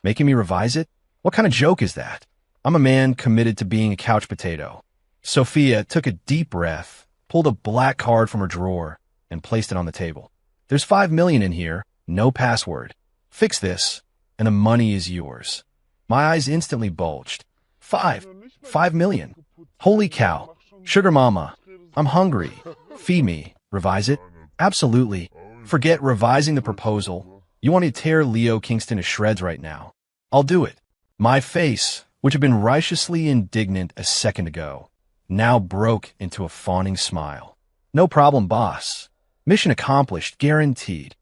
Making me revise it? What kind of joke is that? I'm a man committed to being a couch potato. Sophia took a deep breath, pulled a black card from her drawer, and placed it on the table. There's $5 million in here, no password. Fix this, and the money is yours. My eyes instantly bulged. $5 million. Holy cow. Sugar mama, I'm hungry. Feed me. Revise it? Absolutely. Forget revising the proposal. You want to tear Leo Kingston to shreds right now. I'll do it. My face, which had been righteously indignant a second ago, now broke into a fawning smile. No problem, boss. Mission accomplished, guaranteed.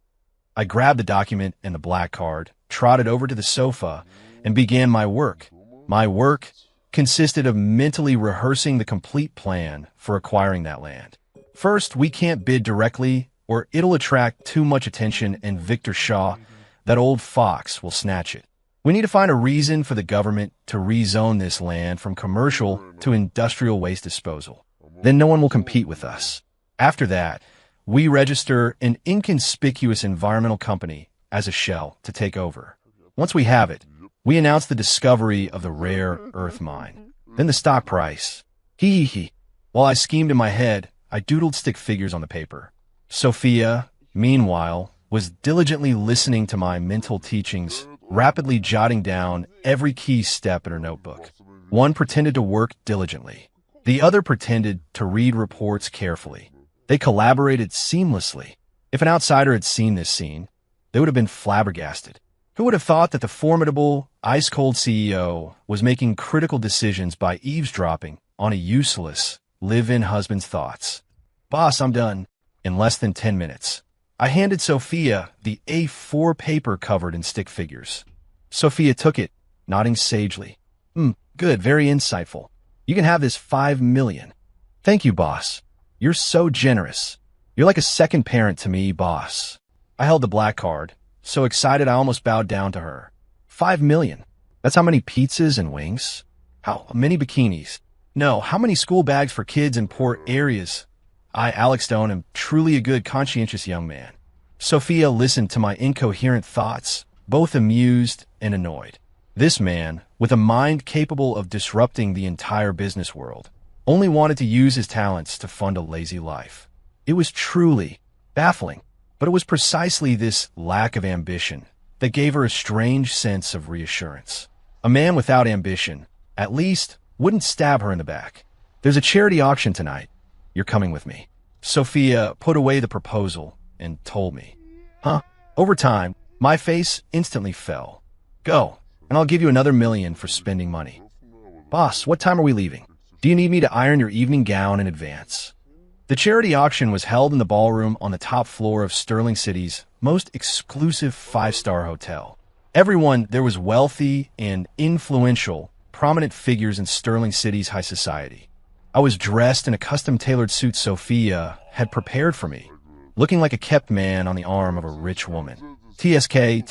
I grabbed the document and the black card, trotted over to the sofa, and began my work. My work consisted of mentally rehearsing the complete plan for acquiring that land. First, we can't bid directly, or it'll attract too much attention and Victor Shaw, that old fox, will snatch it. We need to find a reason for the government to rezone this land from commercial to industrial waste disposal. Then no one will compete with us. After that, we register an inconspicuous environmental company as a shell to take over. Once we have it, we announce the discovery of the rare earth mine. Then the stock price. Hee. While I schemed in my head, I doodled stick figures on the paper. Sophia, meanwhile, was diligently listening to my mental teachings, rapidly jotting down every key step in her notebook. One pretended to work diligently. The other pretended to read reports carefully. They collaborated seamlessly. If an outsider had seen this scene, they would have been flabbergasted. Who would have thought that the formidable, ice-cold CEO was making critical decisions by eavesdropping on a useless, live-in husband's thoughts? Boss, I'm done. In less than 10 minutes. I handed Sophia the A4 paper covered in stick figures. Sophia took it, nodding sagely. Good, very insightful. You can have this $5 million. Thank you, boss. You're so generous. You're like a second parent to me, boss. I held the black card, so excited I almost bowed down to her. $5 million. That's how many pizzas and wings? How many bikinis? No, how many school bags for kids in poor areas? I, Alex Stone, am truly a good, conscientious young man. Sophia listened to my incoherent thoughts, both amused and annoyed. This man, with a mind capable of disrupting the entire business world, only wanted to use his talents to fund a lazy life. It was truly baffling, but it was precisely this lack of ambition that gave her a strange sense of reassurance. A man without ambition, at least, wouldn't stab her in the back. There's a charity auction tonight. You're coming with me. Sophia put away the proposal and told me. Over time, my face instantly fell. Go, and I'll give you another $1 million for spending money. Boss, what time are we leaving? Do you need me to iron your evening gown in advance? The charity auction was held in the ballroom on the top floor of Sterling City's most exclusive 5-star hotel. Everyone there was wealthy and influential, prominent figures in Sterling City's high society. I was dressed in a custom-tailored suit Sophia had prepared for me, looking like a kept man on the arm of a rich woman. TSK,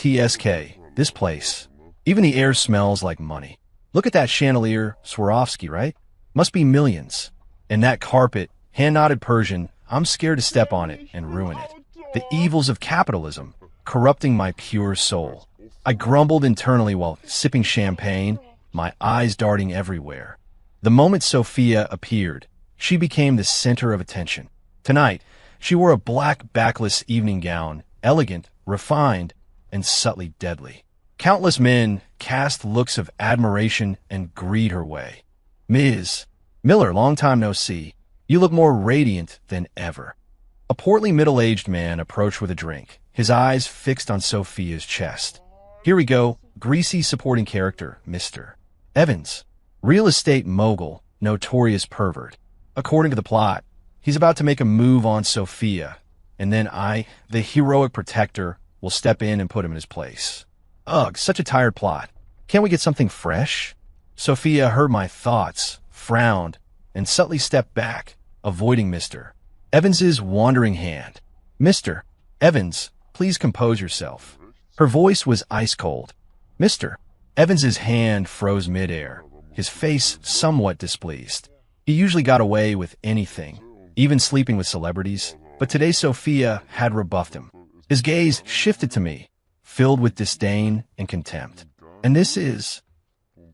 this place. Even the air smells like money. Look at that chandelier, Swarovski, right? Must be millions. And that carpet, hand-knotted Persian, I'm scared to step on it and ruin it. The evils of capitalism, corrupting my pure soul. I grumbled internally while sipping champagne, my eyes darting everywhere. The moment Sophia appeared, she became the center of attention. Tonight, she wore a black backless evening gown, elegant, refined, and subtly deadly. Countless men cast looks of admiration and greed her way. Ms. Miller, long time no see. You look more radiant than ever. A portly middle-aged man approached with a drink, his eyes fixed on Sophia's chest. Here we go, greasy supporting character, Mr. Evans. Real estate mogul, notorious pervert. According to the plot, he's about to make a move on Sophia, and then I, the heroic protector, will step in and put him in his place. Ugh, such a tired plot. Can't we get something fresh? Sophia heard my thoughts, frowned, and subtly stepped back, avoiding Mr. Evans's wandering hand. Mr. Evans, please compose yourself. Her voice was ice cold. Mr. Evans's hand froze midair, his face somewhat displeased. He usually got away with anything, even sleeping with celebrities, but today Sophia had rebuffed him. His gaze shifted to me, filled with disdain and contempt. And this is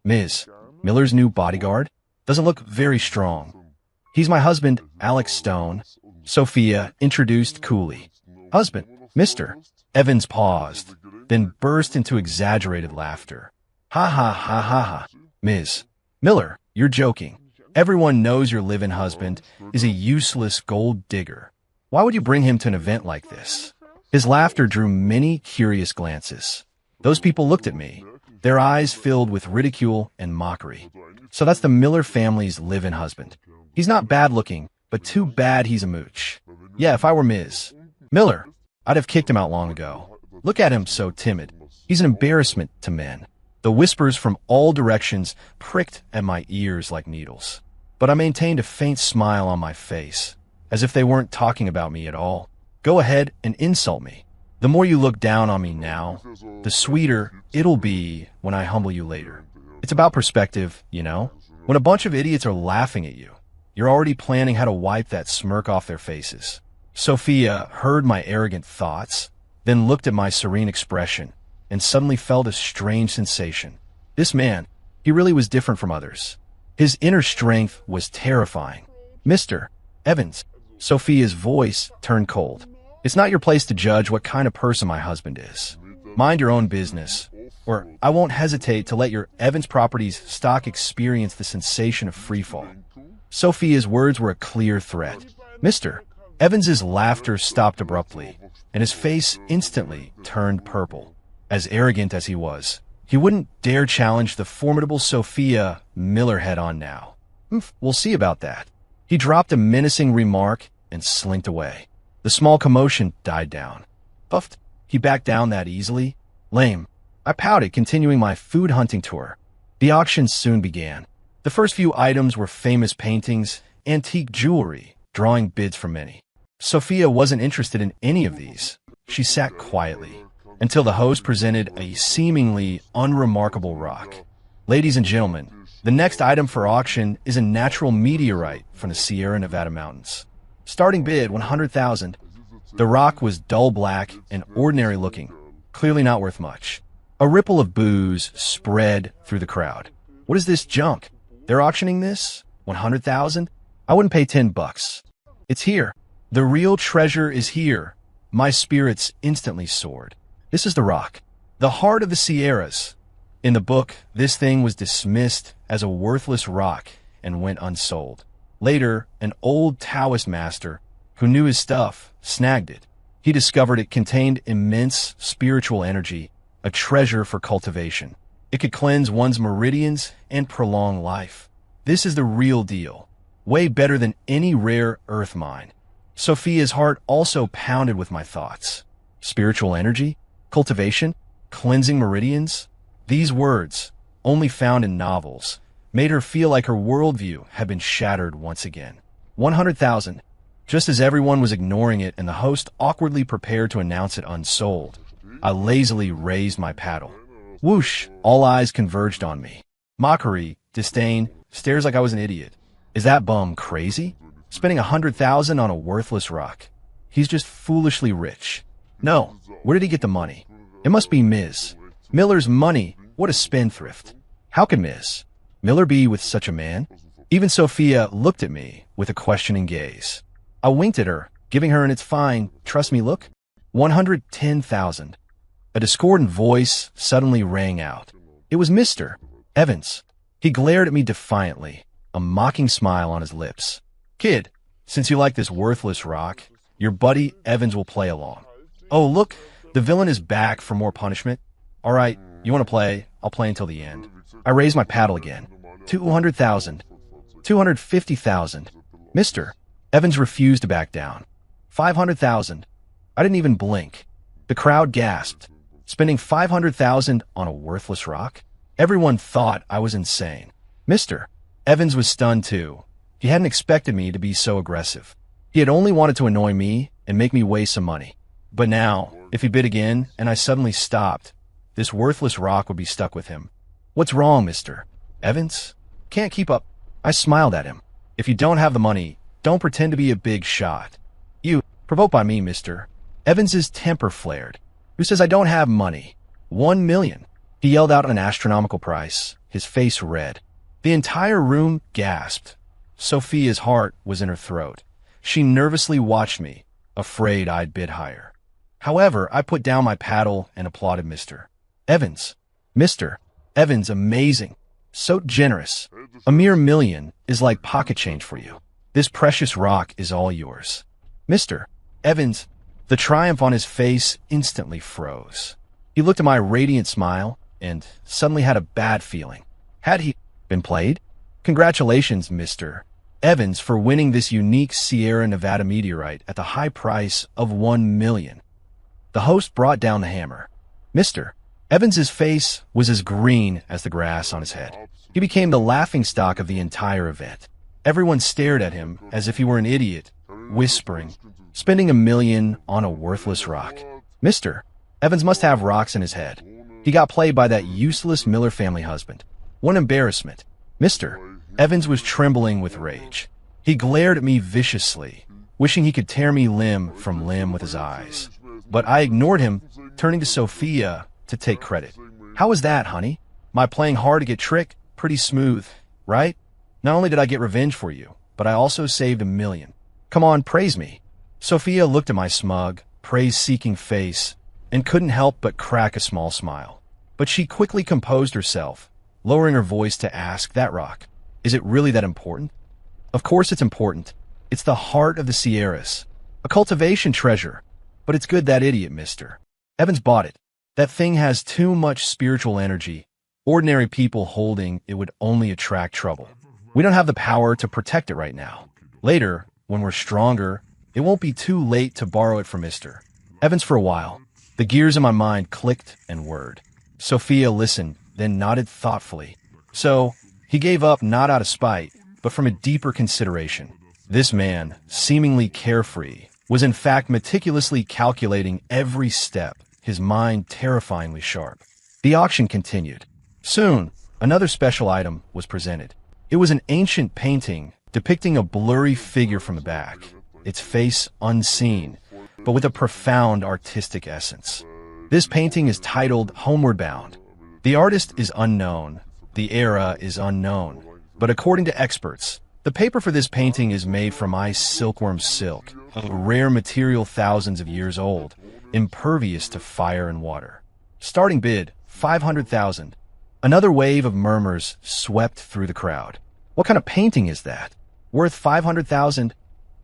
Ms. Miller's new bodyguard? Doesn't look very strong. He's my husband, Alex Stone, Sophia introduced coolly. Husband, Mr. Evans paused, then burst into exaggerated laughter. Ha ha ha ha ha. Ms. Miller, you're joking. Everyone knows your live-in husband is a useless gold digger. Why would you bring him to an event like this? His laughter drew many curious glances. Those people looked at me, their eyes filled with ridicule and mockery. So that's the Miller family's live-in husband. He's not bad-looking, but too bad he's a mooch. Yeah, if I were Ms. Miller, I'd have kicked him out long ago. Look at him, so timid. He's an embarrassment to men. The whispers from all directions pricked at my ears like needles. But I maintained a faint smile on my face, as if they weren't talking about me at all. Go ahead and insult me. The more you look down on me now, the sweeter it'll be when I humble you later. It's about perspective, you know? When a bunch of idiots are laughing at you, you're already planning how to wipe that smirk off their faces. Sophia heard my arrogant thoughts, then looked at my serene expression, and suddenly felt a strange sensation. This man, he really was different from others. His inner strength was terrifying. Mr. Evans, Sophia's voice turned cold. It's not your place to judge what kind of person my husband is. Mind your own business, or I won't hesitate to let your Evans Properties stock experience the sensation of freefall. Sophia's words were a clear threat. Mr. Evans's laughter stopped abruptly, and his face instantly turned purple. As arrogant as he was, he wouldn't dare challenge the formidable Sophia Miller head on now. We'll see about that. He dropped a menacing remark and slinked away. The small commotion died down. Puffed. He backed down that easily. Lame. I pouted, continuing my food hunting tour. The auction soon began. The first few items were famous paintings, antique jewelry, drawing bids from many. Sophia wasn't interested in any of these. She sat quietly until the host presented a seemingly unremarkable rock. Ladies and gentlemen, the next item for auction is a natural meteorite from the Sierra Nevada mountains. Starting bid, $100,000. The rock was dull black and ordinary looking, clearly not worth much. A ripple of boos spread through the crowd. What is this junk? They're auctioning this? 100,000? I wouldn't pay $10. It's here. The real treasure is here. My spirits instantly soared. This is the rock, the heart of the Sierras. In the book, this thing was dismissed as a worthless rock and went unsold. Later, an old Taoist master who knew his stuff snagged it. He discovered it contained immense spiritual energy, a treasure for cultivation. It could cleanse one's meridians and prolong life. This is the real deal, way better than any rare earth mine. Sophia's heart also pounded with my thoughts. Spiritual energy? Cultivation? Cleansing meridians? These words, only found in novels, made her feel like her worldview had been shattered once again. 100,000. Just as everyone was ignoring it and the host awkwardly prepared to announce it unsold, I lazily raised my paddle. Whoosh! All eyes converged on me. Mockery, disdain, stares like I was an idiot. Is that bum crazy? Spending 100,000 on a worthless rock. He's just foolishly rich. No, where did he get the money? It must be Ms. Miller's money. What a spendthrift. How can Ms. Miller be with such a man? Even Sophia looked at me with a questioning gaze. I winked at her, giving her its fine, trust me look. 110,000. A discordant voice suddenly rang out. It was Mr. Evans. He glared at me defiantly, a mocking smile on his lips. Kid, since you like this worthless rock, your buddy Evans will play along. Oh, look, the villain is back for more punishment. All right, you want to play? I'll play until the end. I raised my paddle again. 200,000. 250,000. Mr. Evans refused to back down. 500,000. I didn't even blink. The crowd gasped. Spending 500,000 on a worthless rock? Everyone thought I was insane. Mr. Evans was stunned too. He hadn't expected me to be so aggressive. He had only wanted to annoy me and make me waste some money. But now, if he bid again and I suddenly stopped, this worthless rock would be stuck with him. What's wrong, Mr. Evans? Can't keep up. I smiled at him. If you don't have the money, don't pretend to be a big shot. You, provoked by me, Mr. Evans's temper flared. Who says I don't have money? 1 million. He yelled out an astronomical price, his face red. The entire room gasped. Sophia's heart was in her throat. She nervously watched me, afraid I'd bid higher. However, I put down my paddle and applauded Mr. Evans. Mr. Evans, amazing. So generous. A mere million is like pocket change for you. This precious rock is all yours. Mr. Evans, the triumph on his face instantly froze. He looked at my radiant smile and suddenly had a bad feeling. Had he been played? Congratulations, Mr. Evans, for winning this unique Sierra Nevada meteorite at the high price of 1 million. The host brought down the hammer. Mr. Evans's face was as green as the grass on his head. He became the laughingstock of the entire event. Everyone stared at him as if he were an idiot, whispering, spending 1 million on a worthless rock. Mr. Evans must have rocks in his head. He got played by that useless Miller family husband. What embarrassment. Mr. Evans was trembling with rage. He glared at me viciously, wishing he could tear me limb from limb with his eyes. But I ignored him, turning to Sophia to take credit. How was that, honey? My playing hard to get tricked? Pretty smooth, right? Not only did I get revenge for you, but I also saved 1 million. Come on, praise me. Sophia looked at my smug, praise-seeking face and couldn't help but crack a small smile. But she quickly composed herself, lowering her voice to ask, that rock, is it really that important? Of course it's important. It's the heart of the Sierras. A cultivation treasure. But it's good that idiot, Mr. Evans bought it. That thing has too much spiritual energy. Ordinary people holding it would only attract trouble. We don't have the power to protect it right now. Later, when we're stronger, it won't be too late to borrow it from Mr. Evans for a while. The gears in my mind clicked and whirred. Sophia listened, then nodded thoughtfully. So, he gave up not out of spite, but from a deeper consideration. This man, seemingly carefree, was in fact meticulously calculating every step, his mind terrifyingly sharp. The auction continued. Soon, another special item was presented. It was an ancient painting depicting a blurry figure from the back, its face unseen, but with a profound artistic essence. This painting is titled Homeward Bound. The artist is unknown, the era is unknown, but according to experts, the paper for this painting is made from ice silkworm silk, a rare material thousands of years old, impervious to fire and water. Starting bid, 500,000. Another wave of murmurs swept through the crowd. What kind of painting is that? Worth 500,000?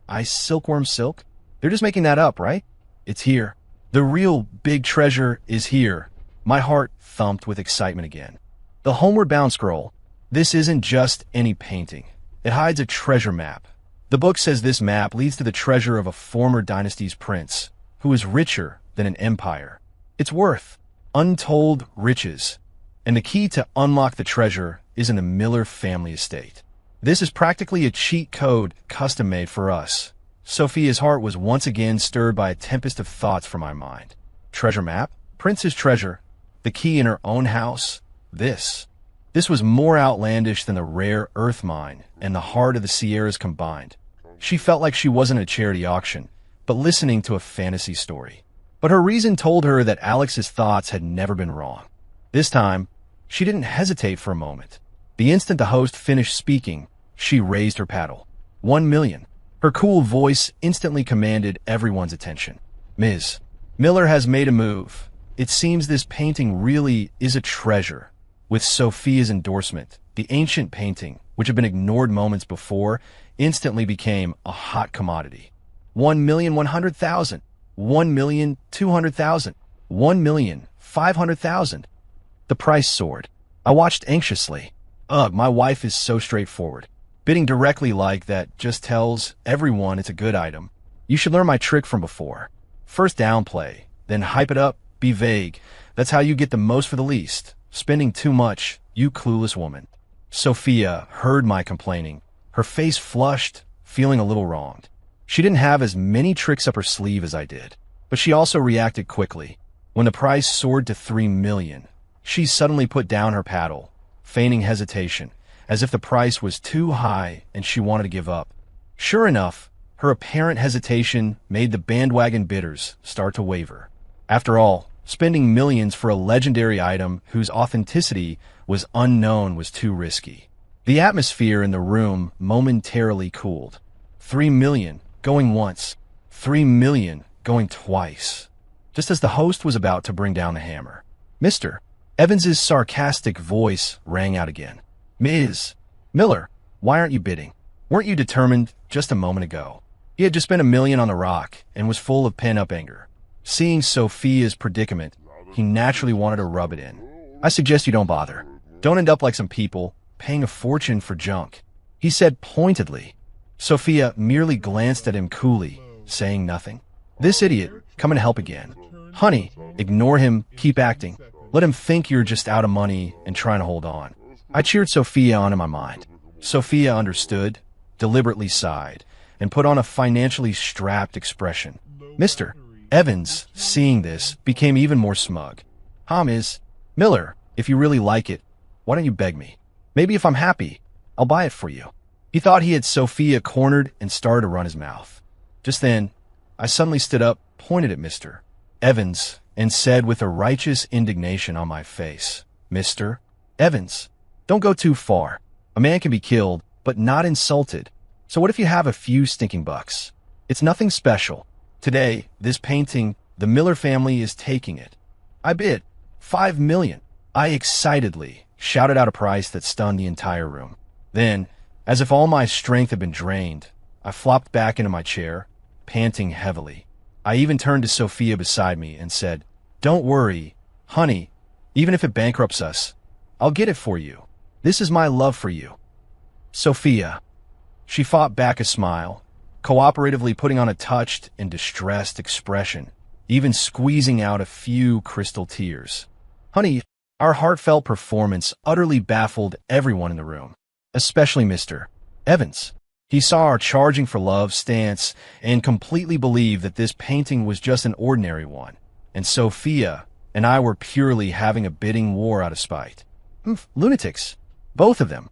Ice silkworm silk? They're just making that up, right? It's here. The real big treasure is here. My heart thumped with excitement again. The Homeward Bound scroll. This isn't just any painting. It hides a treasure map. The book says this map leads to the treasure of a former dynasty's prince, who is richer than an empire. It's worth untold riches. And the key to unlock the treasure is in the Miller family estate. This is practically a cheat code custom-made for us. Sophia's heart was once again stirred by a tempest of thoughts from my mind. Treasure map? Prince's treasure? The key in her own house? This was more outlandish than the rare earth mine and the heart of the Sierras combined. She felt like she wasn't at a charity auction, but listening to a fantasy story. But her reason told her that Alex's thoughts had never been wrong. This time, she didn't hesitate for a moment. The instant the host finished speaking, she raised her paddle. 1 million. Her cool voice instantly commanded everyone's attention. Ms. Miller has made a move. It seems this painting really is a treasure. With Sophia's endorsement, the ancient painting, which had been ignored moments before, instantly became a hot commodity. 1,100,000. 1,200,000. 1,500,000. The price soared. I watched anxiously. Ugh, my wife is so straightforward. Bidding directly like that just tells everyone it's a good item. You should learn my trick from before. First downplay, then hype it up, be vague, That's how you get the most for the least. Spending too much, you clueless woman. Sophia heard my complaining. Her face flushed, feeling a little wronged. She didn't have as many tricks up her sleeve as I did, but she also reacted quickly. When the price soared to $3 million, she suddenly put down her paddle, feigning hesitation, as if the price was too high and she wanted to give up. Sure enough, her apparent hesitation made the bandwagon bidders start to waver. After all, spending millions for a legendary item whose authenticity was unknown was too risky. The atmosphere in the room momentarily cooled. $3 million going once, $3 million going twice. Just as the host was about to bring down the hammer, Mr. Evans's sarcastic voice rang out again. Ms. Miller, why aren't you bidding? Weren't you determined just a moment ago? He had just spent $1 million on the rock and was full of pent-up anger. Seeing Sophia's predicament, he naturally wanted to rub it in. I suggest you don't bother. Don't end up like some people paying a fortune for junk, he said pointedly. Sophia merely glanced at him coolly, saying nothing. This idiot, come and help again. Honey, ignore him, keep acting. Let him think you're just out of money and trying to hold on. I cheered Sophia on in my mind. Sophia understood, deliberately sighed, and put on a financially strapped expression. Mr. Evans, seeing this, became even more smug. Ms. Miller, if you really like it, why don't you beg me? Maybe if I'm happy, I'll buy it for you. He thought he had Sophia cornered and started to run his mouth. Just then, I suddenly stood up, pointed at Mr. Evans, and said with a righteous indignation on my face, Mr. Evans, don't go too far. A man can be killed, but not insulted. So what if you have a few stinking bucks? It's nothing special. Today, this painting, the Miller family is taking it. I bid $5 million. I excitedly shouted out a price that stunned the entire room. Then, as if all my strength had been drained, I flopped back into my chair, panting heavily. I even turned to Sophia beside me and said, Don't worry, honey, even if it bankrupts us, I'll get it for you. This is my love for you. Sophia. She fought back a smile, cooperatively putting on a touched and distressed expression, even squeezing out a few crystal tears. Honey, our heartfelt performance utterly baffled everyone in the room, especially Mr. Evans. He saw our charging for love stance and completely believed that this painting was just an ordinary one, and Sophia and I were purely having a bidding war out of spite. Lunatics. Both of them.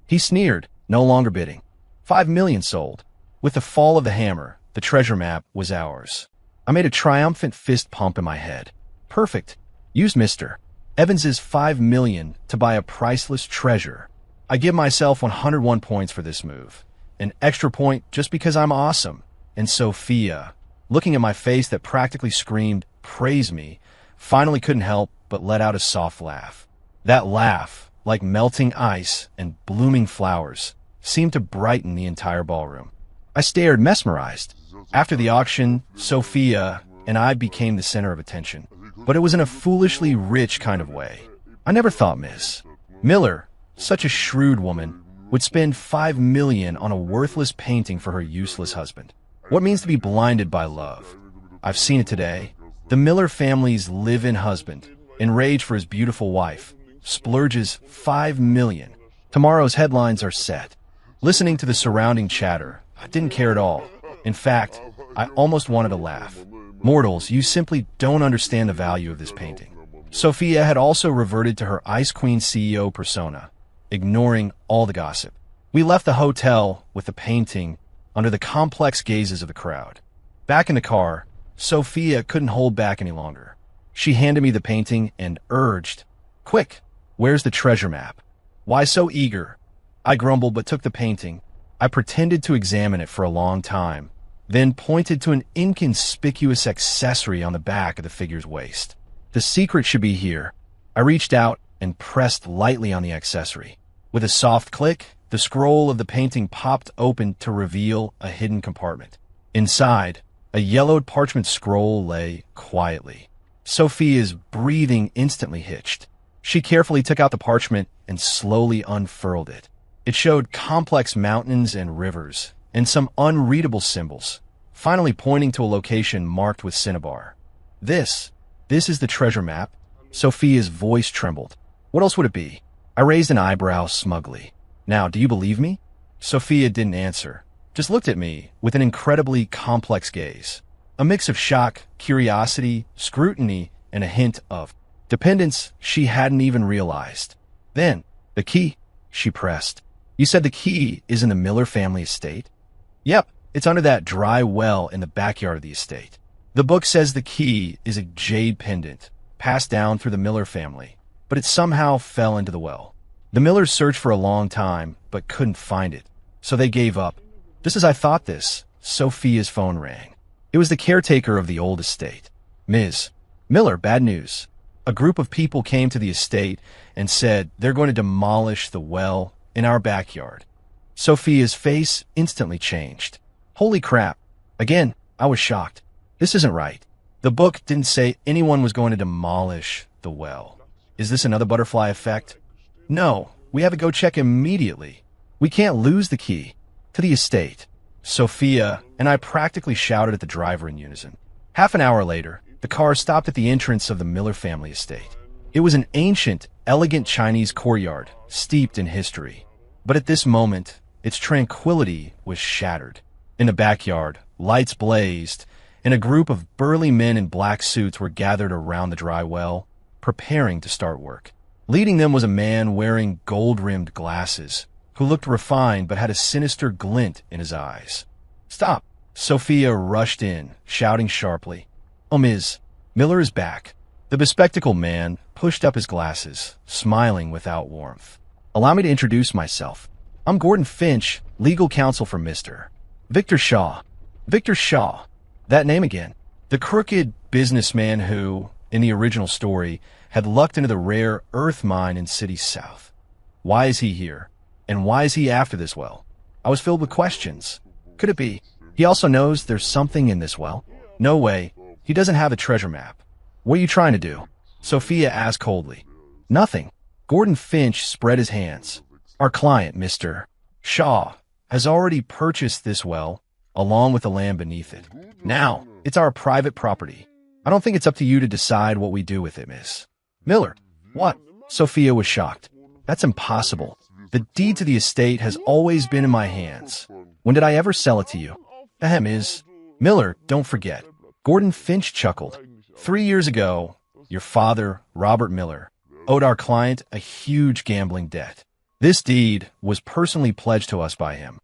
He sneered, no longer bidding. $5 million sold. With the fall of the hammer, the treasure map was ours. I made a triumphant fist pump in my head. Perfect. Use Mr. Evans's $5 million to buy a priceless treasure. I give myself 101 points for this move. An extra point just because I'm awesome. And Sophia, looking at my face that practically screamed, praise me, finally couldn't help but let out a soft laugh. That laugh, like melting ice and blooming flowers, seemed to brighten the entire ballroom. I stared mesmerized. After the auction, Sophia and I became the center of attention, but it was in a foolishly rich kind of way. I never thought Miss Miller, such a shrewd woman, would spend $5 million on a worthless painting for her useless husband. What means to be blinded by love? I've seen it today. The Miller family's live-in husband, enraged for his beautiful wife, splurges $5 million. Tomorrow's headlines are set. Listening to the surrounding chatter, I didn't care at all. In fact, I almost wanted to laugh. Mortals, you simply don't understand the value of this painting. Sophia had also reverted to her Ice Queen CEO persona, ignoring all the gossip. We left the hotel with the painting under the complex gazes of the crowd. Back in the car, Sophia couldn't hold back any longer. She handed me the painting and urged, Quick, where's the treasure map? Why so eager? I grumbled but took the painting. I pretended to examine it for a long time, then pointed to an inconspicuous accessory on the back of the figure's waist. The secret should be here. I reached out and pressed lightly on the accessory. With a soft click, the scroll of the painting popped open to reveal a hidden compartment. Inside, a yellowed parchment scroll lay quietly. Sophia's breathing instantly hitched. She carefully took out the parchment and slowly unfurled it. It showed complex mountains and rivers, and some unreadable symbols, finally pointing to a location marked with cinnabar. This is the treasure map. Sophia's voice trembled. What else would it be? I raised an eyebrow smugly. Now, do you believe me? Sophia didn't answer, just looked at me with an incredibly complex gaze. A mix of shock, curiosity, scrutiny, and a hint of dependence she hadn't even realized. Then, the key, she pressed. You said the key is in the Miller family estate? Yep, it's under that dry well in the backyard of the estate. The book says the key is a jade pendant, passed down through the Miller family, but it somehow fell into the well. The Millers searched for a long time, but couldn't find it, so they gave up. Just as I thought this, Sophia's phone rang. It was the caretaker of the old estate. Ms. Miller, bad news. A group of people came to the estate and said they're going to demolish the well in our backyard. Sophia's face instantly changed. Holy crap. Again, I was shocked. This isn't right. The book didn't say anyone was going to demolish the well. Is this another butterfly effect? No, we have to go check immediately. We can't lose the key to the estate. Sophia and I practically shouted at the driver in unison. Half an hour later, the car stopped at the entrance of the Miller family estate. It was an ancient, elegant Chinese courtyard, steeped in history. But at this moment, its tranquility was shattered. In the backyard, lights blazed, and a group of burly men in black suits were gathered around the dry well, preparing to start work. Leading them was a man wearing gold-rimmed glasses, who looked refined but had a sinister glint in his eyes. Stop! Sophia rushed in, shouting sharply. Oh, Ms. Miller is back. The bespectacled man pushed up his glasses, smiling without warmth. Allow me to introduce myself. I'm Gordon Finch, legal counsel for Mr. Victor Shaw. Victor Shaw. That name again. The crooked businessman who, in the original story, had lucked into the rare earth mine in City South. Why is he here? And why is he after this well? I was filled with questions. Could it be he also knows there's something in this well? No way. He doesn't have a treasure map. What are you trying to do? Sophia asked coldly. Nothing. Gordon Finch spread his hands. Our client, Mr. Shaw, has already purchased this well, along with the land beneath it. Now, it's our private property. I don't think it's up to you to decide what we do with it, Miss Miller. What? Sophia was shocked. That's impossible. The deed to the estate has always been in my hands. When did I ever sell it to you? Ahem, Miss Miller, don't forget. Gordon Finch chuckled. 3 years ago, your father, Robert Miller, owed our client a huge gambling debt. This deed was personally pledged to us by him.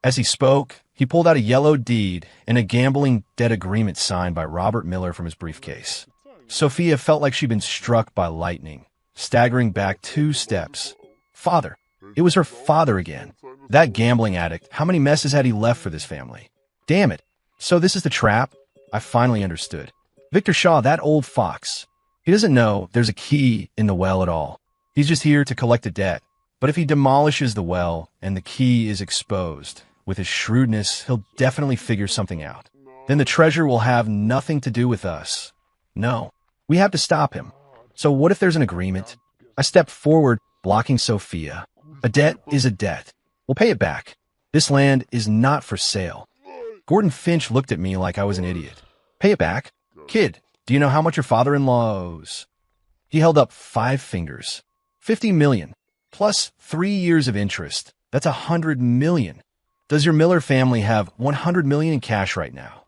As he spoke, he pulled out a yellow deed and a gambling debt agreement signed by Robert Miller from his briefcase. Sophia felt like she'd been struck by lightning, staggering back 2 steps. Father. It was her father again. That gambling addict, how many messes had he left for this family? Damn it. So this is the trap? I finally understood. Victor Shaw, that old fox. He doesn't know there's a key in the well at all. He's just here to collect a debt. But if he demolishes the well and the key is exposed, with his shrewdness, he'll definitely figure something out. Then the treasure will have nothing to do with us. No, we have to stop him. So what if there's an agreement? I stepped forward, blocking Sophia. A debt is a debt. We'll pay it back. This land is not for sale. Gordon Finch looked at me like I was an idiot. Pay it back? Kid, do you know how much your father-in-law owes? He held up 5 fingers. 50 million, plus 3 years of interest. That's 100 million. Does your Miller family have 100 million in cash right now?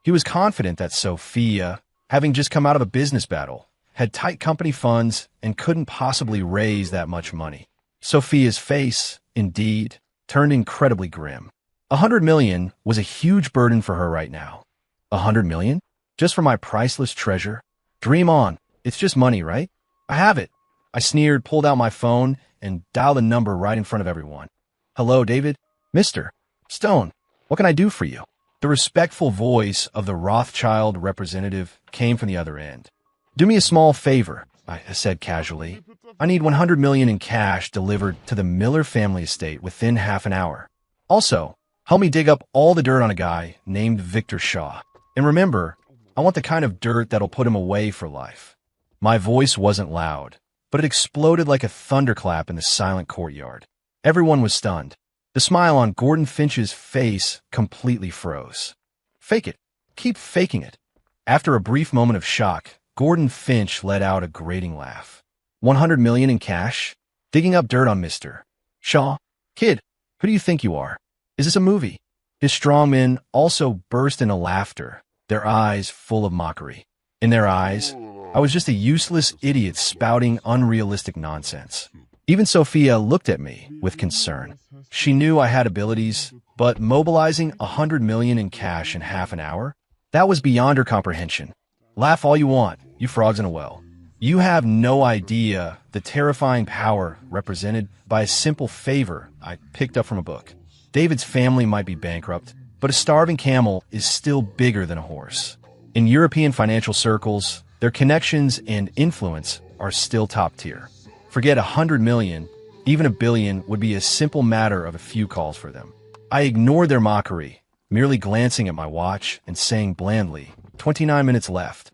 He was confident that Sophia, having just come out of a business battle, had tight company funds and couldn't possibly raise that much money. Sophia's face, indeed, turned incredibly grim. 100 million was a huge burden for her right now. 100 million? Just for my priceless treasure? Dream on. It's just money, right? I have it. I sneered, pulled out my phone, and dialed a number right in front of everyone. Hello, David? Mr. Stone, what can I do for you? The respectful voice of the Rothschild representative came from the other end. Do me a small favor, I said casually. I need 100 million in cash delivered to the Miller family estate within half an hour. Also, help me dig up all the dirt on a guy named Victor Shaw. And remember, I want the kind of dirt that'll put him away for life. My voice wasn't loud, but it exploded like a thunderclap in the silent courtyard. Everyone was stunned. The smile on Gordon Finch's face completely froze. Fake it. Keep faking it. After a brief moment of shock, Gordon Finch let out a grating laugh. 100 million in cash? Digging up dirt on Mr. Shaw? Kid, who do you think you are? Is this a movie? His strongmen also burst into laughter, their eyes full of mockery. In their eyes, I was just a useless idiot spouting unrealistic nonsense. Even Sophia looked at me with concern. She knew I had abilities, but mobilizing 100 million in cash in half an hour? That was beyond her comprehension. Laugh all you want, you frogs in a well. You have no idea the terrifying power represented by a simple favor I picked up from a book. David's family might be bankrupt, but a starving camel is still bigger than a horse. In European financial circles, their connections and influence are still top tier. Forget 100 million, even a billion would be a simple matter of a few calls for them. I ignored their mockery, merely glancing at my watch and saying blandly, 29 minutes left.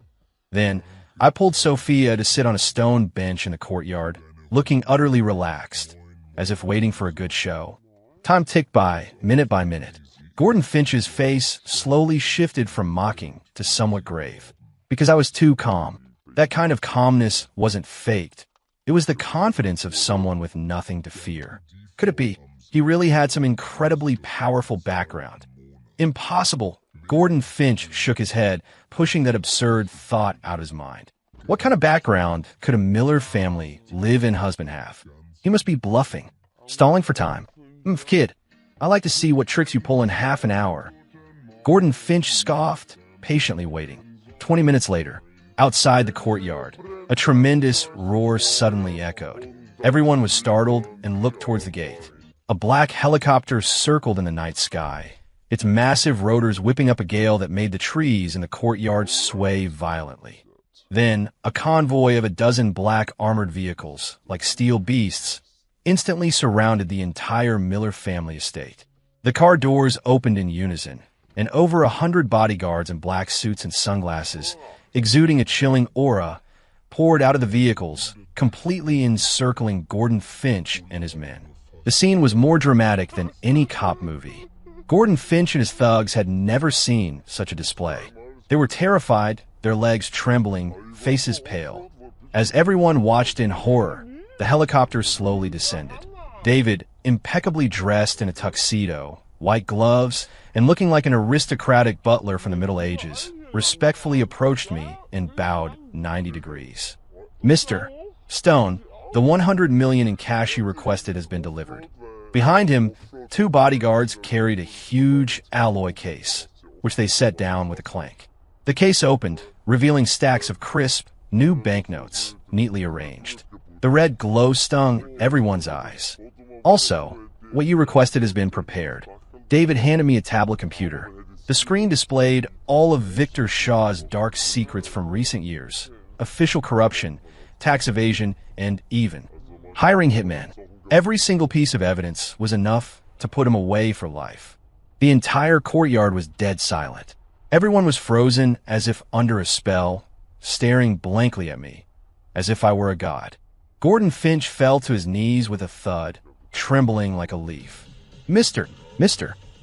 Then, I pulled Sophia to sit on a stone bench in the courtyard, looking utterly relaxed, as if waiting for a good show. Time ticked by minute. Gordon Finch's face slowly shifted from mocking to somewhat grave, because I was too calm. That kind of calmness wasn't faked. It was the confidence of someone with nothing to fear. Could it be? He really had some incredibly powerful background. Impossible. Gordon Finch shook his head, pushing that absurd thought out of his mind. What kind of background could a Miller family live-in husband have? He must be bluffing, stalling for time. Kid, I like to see what tricks you pull in half an hour. Gordon Finch scoffed, patiently waiting. 20 minutes later, outside the courtyard, a tremendous roar suddenly echoed. Everyone was startled and looked towards the gate. A black helicopter circled in the night sky, its massive rotors whipping up a gale that made the trees in the courtyard sway violently. Then, a convoy of a dozen black armored vehicles, like steel beasts, instantly surrounded the entire Miller family estate. The car doors opened in unison, and over 100 bodyguards in black suits and sunglasses, exuding a chilling aura, poured out of the vehicles, completely encircling Gordon Finch and his men. The scene was more dramatic than any cop movie. Gordon Finch and his thugs had never seen such a display. They were terrified, their legs trembling, faces pale. As everyone watched in horror, the helicopter slowly descended. David, impeccably dressed in a tuxedo, white gloves, and looking like an aristocratic butler from the Middle Ages, respectfully approached me and bowed 90 degrees. Mr. Stone, the 100 million in cash you requested has been delivered. Behind him, 2 bodyguards carried a huge alloy case, which they set down with a clank. The case opened, revealing stacks of crisp, new banknotes, neatly arranged. The red glow stung everyone's eyes. Also, what you requested has been prepared. David handed me a tablet computer. The screen displayed all of Victor Shaw's dark secrets from recent years. Official corruption, tax evasion, and even hiring hitmen. Every single piece of evidence was enough to put him away for life. The entire courtyard was dead silent. Everyone was frozen as if under a spell, staring blankly at me, as if I were a god. Gordon Finch fell to his knees with a thud, trembling like a leaf. Mr.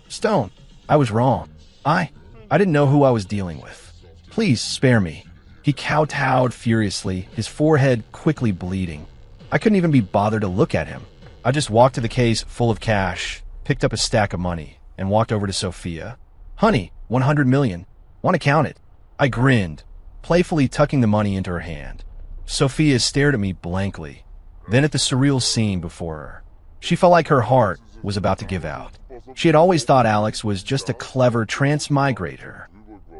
Stone, I was wrong. I didn't know who I was dealing with. Please spare me. He kowtowed furiously, his forehead quickly bleeding. I couldn't even be bothered to look at him. I just walked to the case full of cash, picked up a stack of money, and walked over to Sophia. Honey, 100 million. Want to count it? I grinned, playfully tucking the money into her hand. Sophia stared at me blankly, then at the surreal scene before her. She felt like her heart was about to give out. She had always thought Alex was just a clever transmigrator.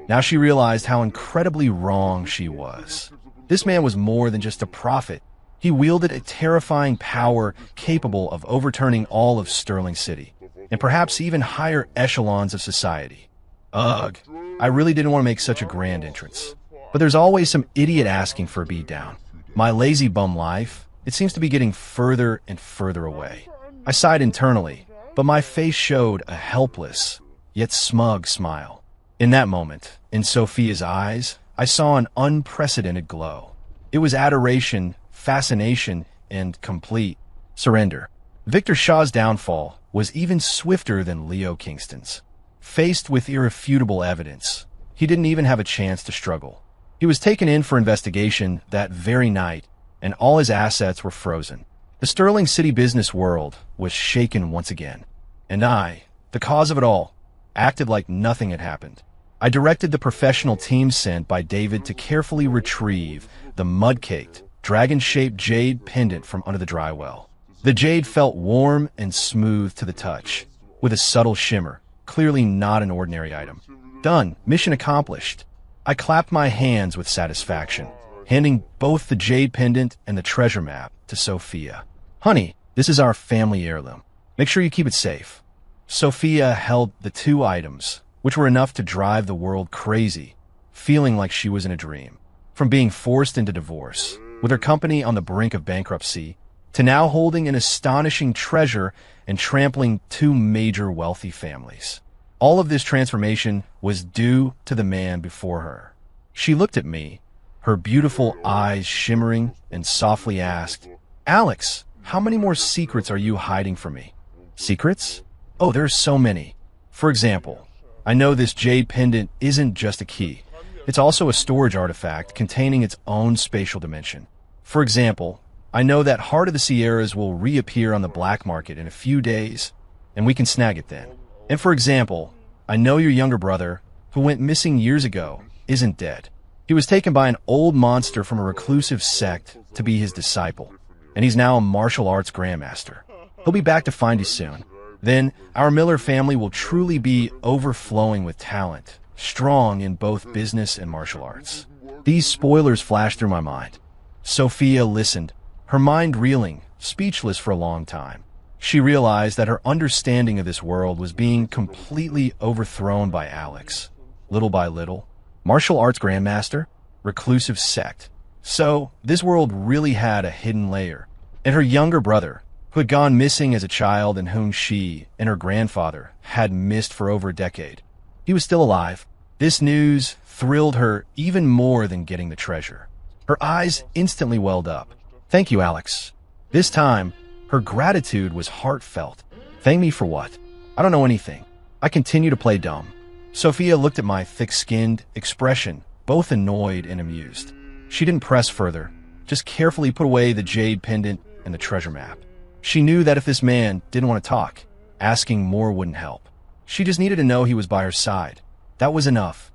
Now she realized how incredibly wrong she was. This man was more than just a prophet. He wielded a terrifying power capable of overturning all of Sterling City, and perhaps even higher echelons of society. Ugh, I really didn't want to make such a grand entrance. But there's always some idiot asking for a beatdown. My lazy bum life, it seems to be getting further and further away. I sighed internally, but my face showed a helpless, yet smug smile. In that moment, in Sophia's eyes, I saw an unprecedented glow. It was adoration, fascination, and complete surrender. Victor Shaw's downfall was even swifter than Leo Kingston's. Faced with irrefutable evidence, he didn't even have a chance to struggle. He was taken in for investigation that very night, and all his assets were frozen. The Sterling City business world was shaken once again. And I, the cause of it all, acted like nothing had happened. I directed the professional team sent by David to carefully retrieve the mud-caked, dragon-shaped jade pendant from under the dry well. The jade felt warm and smooth to the touch, with a subtle shimmer, clearly not an ordinary item. Done. Mission accomplished. I clapped my hands with satisfaction, handing both the jade pendant and the treasure map to Sophia. Honey, this is our family heirloom. Make sure you keep it safe. Sophia held the two items, which were enough to drive the world crazy, feeling like she was in a dream. From being forced into divorce, with her company on the brink of bankruptcy, to now holding an astonishing treasure and trampling two major wealthy families. All of this transformation was due to the man before her. She looked at me, her beautiful eyes shimmering, and softly asked, "Alex, how many more secrets are you hiding from me?" Secrets? Oh, there are so many. For example, I know this jade pendant isn't just a key. It's also a storage artifact containing its own spatial dimension. For example, I know that Heart of the Sierras will reappear on the black market in a few days, and we can snag it then. And for example, I know your younger brother, who went missing years ago, isn't dead. He was taken by an old monster from a reclusive sect to be his disciple, and he's now a martial arts grandmaster. He'll be back to find you soon. Then, our Miller family will truly be overflowing with talent, strong in both business and martial arts. These spoilers flashed through my mind. Sophia listened, her mind reeling, speechless for a long time. She realized that her understanding of this world was being completely overthrown by Alex. Little by little, martial arts grandmaster, reclusive sect. So, this world really had a hidden layer. And her younger brother, who had gone missing as a child and whom she and her grandfather had missed for over a decade. He was still alive. This news thrilled her even more than getting the treasure. Her eyes instantly welled up. "Thank you, Alex." This time, her gratitude was heartfelt. Thank me for what? I don't know anything. I continue to play dumb. Sophia looked at my thick-skinned expression, both annoyed and amused. She didn't press further, just carefully put away the jade pendant and the treasure map. She knew that if this man didn't want to talk, asking more wouldn't help. She just needed to know he was by her side. That was enough.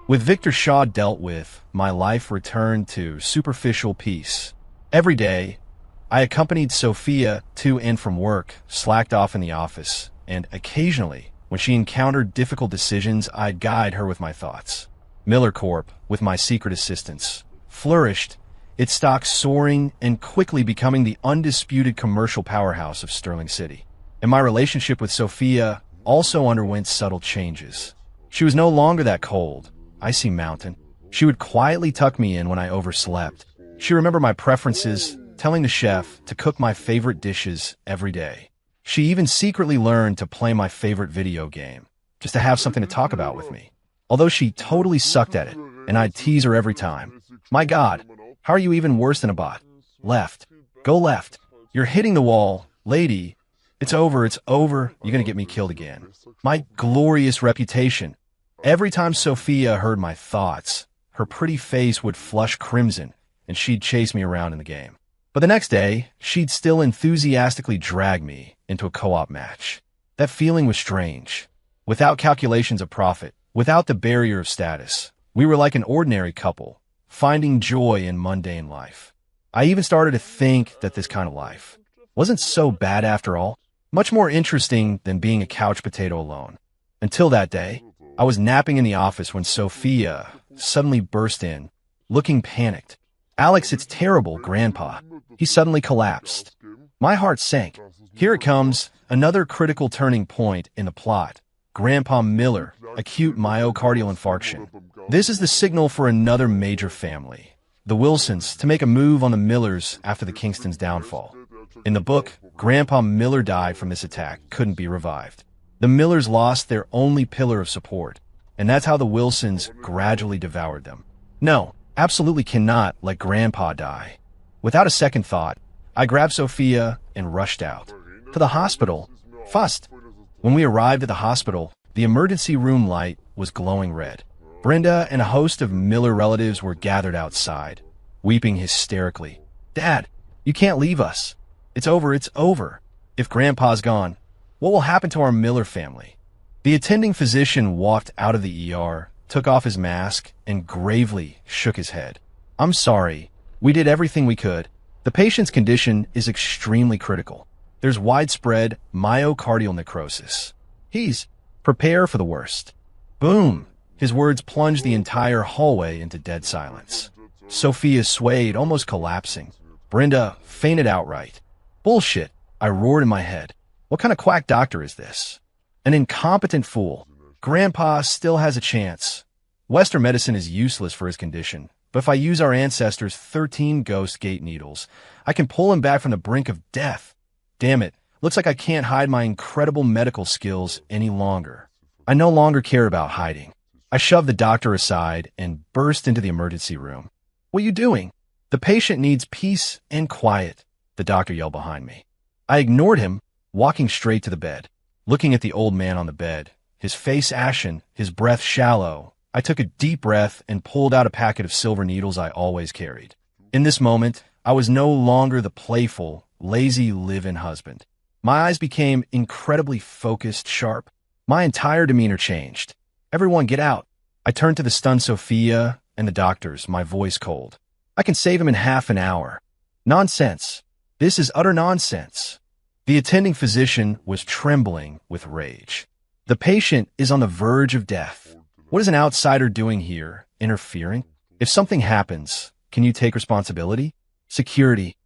With Victor Shaw dealt with, my life returned to superficial peace. Every day, I accompanied Sophia to and from work, slacked off in the office, and occasionally, when she encountered difficult decisions, I'd guide her with my thoughts. Miller Corp, with my secret assistance, flourished, its stock soaring and quickly becoming the undisputed commercial powerhouse of Sterling City. And my relationship with Sophia also underwent subtle changes. She was no longer that cold, icy mountain. She would quietly tuck me in when I overslept. She remembered my preferences, telling the chef to cook my favorite dishes every day. She even secretly learned to play my favorite video game, just to have something to talk about with me. Although she totally sucked at it, and I'd tease her every time. My God, how are you even worse than a bot? Left. Go left. You're hitting the wall. Lady, it's over, you're gonna get me killed again. My glorious reputation. Every time Sophia heard my thoughts, her pretty face would flush crimson, and she'd chase me around in the game. But the next day, she'd still enthusiastically drag me into a co-op match. That feeling was strange. Without calculations of profit, without the barrier of status, we were like an ordinary couple, finding joy in mundane life. I even started to think that this kind of life wasn't so bad after all, much more interesting than being a couch potato alone. Until that day, I was napping in the office when Sophia suddenly burst in, looking panicked. "Alex, it's terrible, Grandpa." He suddenly collapsed. My heart sank. Here it comes, another critical turning point in the plot. Grandpa Miller, acute myocardial infarction. This is the signal for another major family, the Wilsons, to make a move on the Millers after the Kingstons' downfall. In the book, Grandpa Miller died from this attack, couldn't be revived. The Millers lost their only pillar of support, and that's how the Wilsons gradually devoured them. No, absolutely cannot let Grandpa die. Without a second thought, I grabbed Sophia and rushed out. To the hospital. Fast. When we arrived at the hospital, the emergency room light was glowing red. Brenda and a host of Miller relatives were gathered outside, weeping hysterically. "Dad, you can't leave us. It's over, it's over. If Grandpa's gone, what will happen to our Miller family?" The attending physician walked out of the ER, took off his mask, and gravely shook his head. "I'm sorry. We did everything we could. The patient's condition is extremely critical. There's widespread myocardial necrosis. Prepare for the worst." Boom! His words plunged the entire hallway into dead silence. Sophia swayed, almost collapsing. Brenda fainted outright. "Bullshit," I roared in my head. "What kind of quack doctor is this? An incompetent fool. Grandpa still has a chance. Western medicine is useless for his condition, but if I use our ancestors' 13 ghost gate needles, I can pull him back from the brink of death. Damn it, looks like I can't hide my incredible medical skills any longer." I no longer cared about hiding. I shoved the doctor aside and burst into the emergency room. "What are you doing? The patient needs peace and quiet," the doctor yelled behind me. I ignored him, walking straight to the bed. Looking at the old man on the bed, his face ashen, his breath shallow, I took a deep breath and pulled out a packet of silver needles I always carried. In this moment, I was no longer the playful, lazy live-in husband. My eyes became incredibly focused, sharp. My entire demeanor changed. "Everyone get out." I turned to the stunned Sophia and the doctors, my voice cold. "I can save him in half an hour." "Nonsense. This is utter nonsense." The attending physician was trembling with rage. "The patient is on the verge of death. What is an outsider doing here, interfering? If something happens, can you take responsibility?" Security.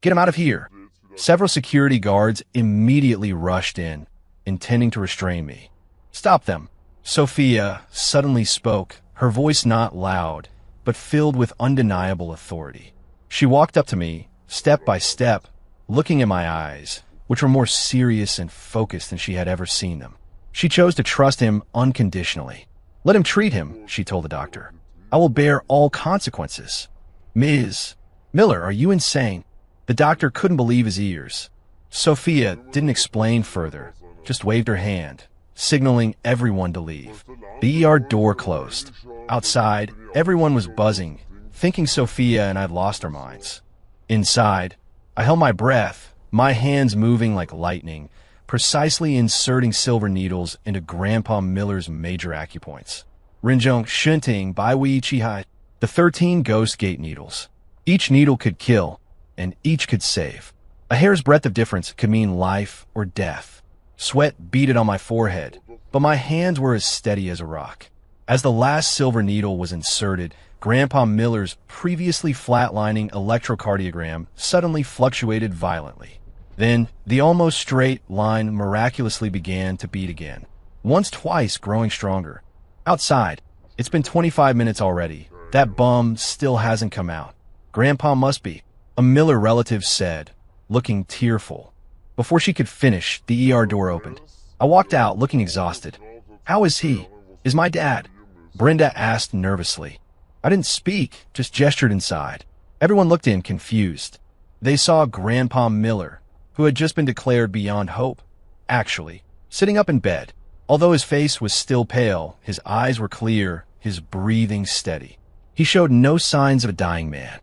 Get him out of here." Several security guards immediately rushed in, intending to restrain me. "Stop them." Sophia suddenly spoke, her voice not loud, but filled with undeniable authority. She walked up to me, step by step, looking in my eyes, which were more serious and focused than she had ever seen them. She chose to trust him unconditionally. "Let him treat him," she told the doctor. "I will bear all consequences." "Ms. Miller, are you insane?" The doctor couldn't believe his ears. Sophia didn't explain further, just waved her hand, signaling everyone to leave. The ER door closed. Outside, everyone was buzzing, thinking Sophia and I'd lost our minds. Inside, I held my breath, my hands moving like lightning, precisely inserting silver needles into Grandpa Miller's major acupoints. Rinjong Shunting Bai Wei Chihai, the 13 ghost gate needles. Each needle could kill, and each could save. A hair's breadth of difference could mean life or death. Sweat beaded on my forehead, but my hands were as steady as a rock. As the last silver needle was inserted, Grandpa Miller's previously flatlining electrocardiogram suddenly fluctuated violently. Then, the almost straight line miraculously began to beat again, once twice growing stronger. Outside, it's been 25 minutes already. That bum still hasn't come out. Grandpa must be, a Miller relative said, looking tearful. Before she could finish, the ER door opened. I walked out, looking exhausted. "How is he? Is my dad?" Brenda asked nervously. I didn't speak, just gestured inside. Everyone looked in, confused. They saw Grandpa Miller, who had just been declared beyond hope, actually, sitting up in bed. Although his face was still pale, his eyes were clear, his breathing steady. He showed no signs of a dying man.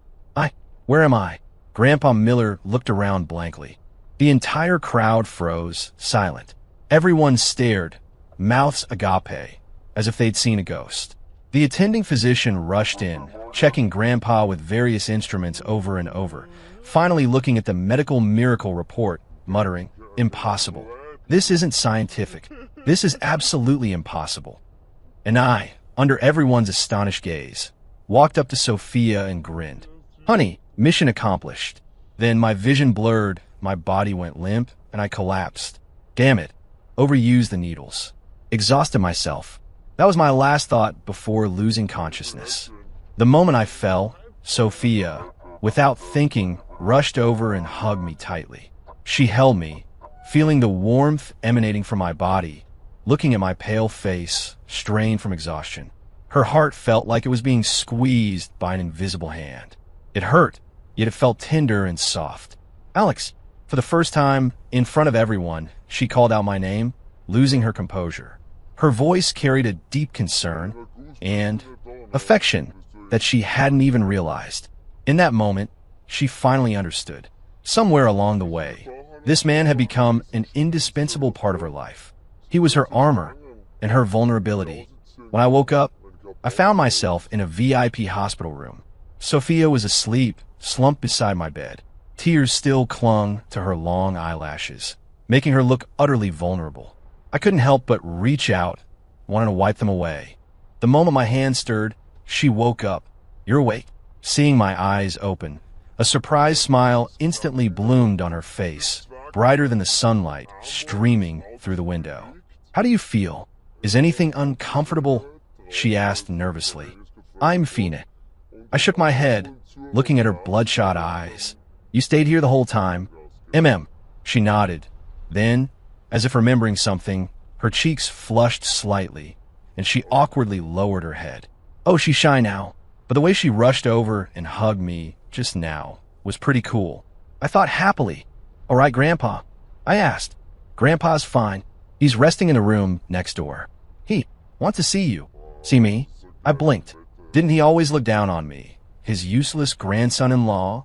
Where am I? Grandpa Miller looked around blankly. The entire crowd froze, silent. Everyone stared, mouths agape, as if they'd seen a ghost. The attending physician rushed in, checking Grandpa with various instruments over and over, finally looking at the medical miracle report, muttering, "Impossible. This isn't scientific. This is absolutely impossible." And I, under everyone's astonished gaze, walked up to Sophia and grinned. "Honey, mission accomplished." Then my vision blurred, my body went limp, and I collapsed. Damn it. Overused the needles. Exhausted myself. That was my last thought before losing consciousness. The moment I fell, Sophia, without thinking, rushed over and hugged me tightly. She held me, feeling the warmth emanating from my body, looking at my pale face, strained from exhaustion. Her heart felt like it was being squeezed by an invisible hand. It hurt, yet it felt tender and soft. "Alex." For the first time, in front of everyone, she called out my name, losing her composure. Her voice carried a deep concern and affection that she hadn't even realized. In that moment, she finally understood. Somewhere along the way, this man had become an indispensable part of her life. He was her armor and her vulnerability. When I woke up, I found myself in a VIP hospital room. Sophia was asleep, slumped beside my bed. Tears still clung to her long eyelashes, making her look utterly vulnerable. I couldn't help but reach out, wanting to wipe them away. The moment my hand stirred, she woke up. "You're awake?" Seeing my eyes open, a surprised smile instantly bloomed on her face, brighter than the sunlight streaming through the window. "How do you feel? Is anything uncomfortable?" she asked nervously. "I'm fine." I shook my head, looking at her bloodshot eyes. "You stayed here the whole time?" She nodded. Then, as if remembering something, her cheeks flushed slightly, and she awkwardly lowered her head. "Oh, she's shy now." But the way she rushed over and hugged me just now was pretty cool. I thought happily. "All right, Grandpa?" I asked. "Grandpa's fine. He's resting in a room next door." "He wants to see you." "See me?" I blinked. Didn't he always look down on me? His useless grandson-in-law?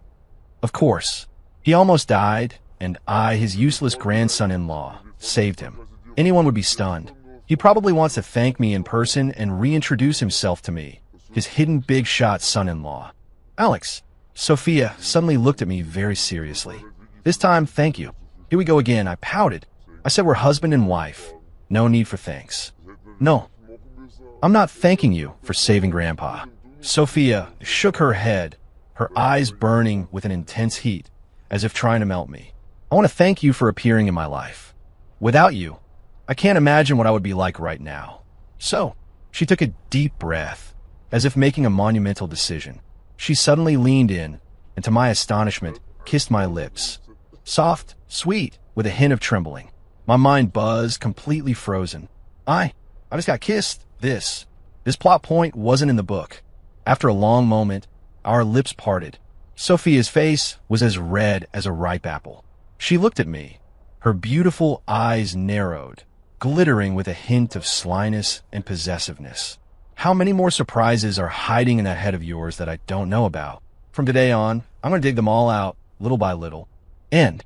Of course. He almost died, and I, his useless grandson-in-law, saved him. Anyone would be stunned. He probably wants to thank me in person and reintroduce himself to me, his hidden big-shot son-in-law. "Alex." Sophia suddenly looked at me very seriously. "This time, thank you." Here we go again. I pouted. I said we're husband and wife. No need for thanks. "No. I'm not thanking you for saving Grandpa." Sophia shook her head, her eyes burning with an intense heat, as if trying to melt me. "I want to thank you for appearing in my life. Without you, I can't imagine what I would be like right now." So, she took a deep breath, as if making a monumental decision. She suddenly leaned in, and to my astonishment, kissed my lips. Soft, sweet, with a hint of trembling. My mind buzzed, completely frozen. I just got kissed. This plot point wasn't in the book. After a long moment, our lips parted. Sophia's face was as red as a ripe apple. She looked at me, her beautiful eyes narrowed, glittering with a hint of slyness and possessiveness. How many more surprises are hiding in that head of yours that I don't know about? From today on, I'm going to dig them all out, little by little. End.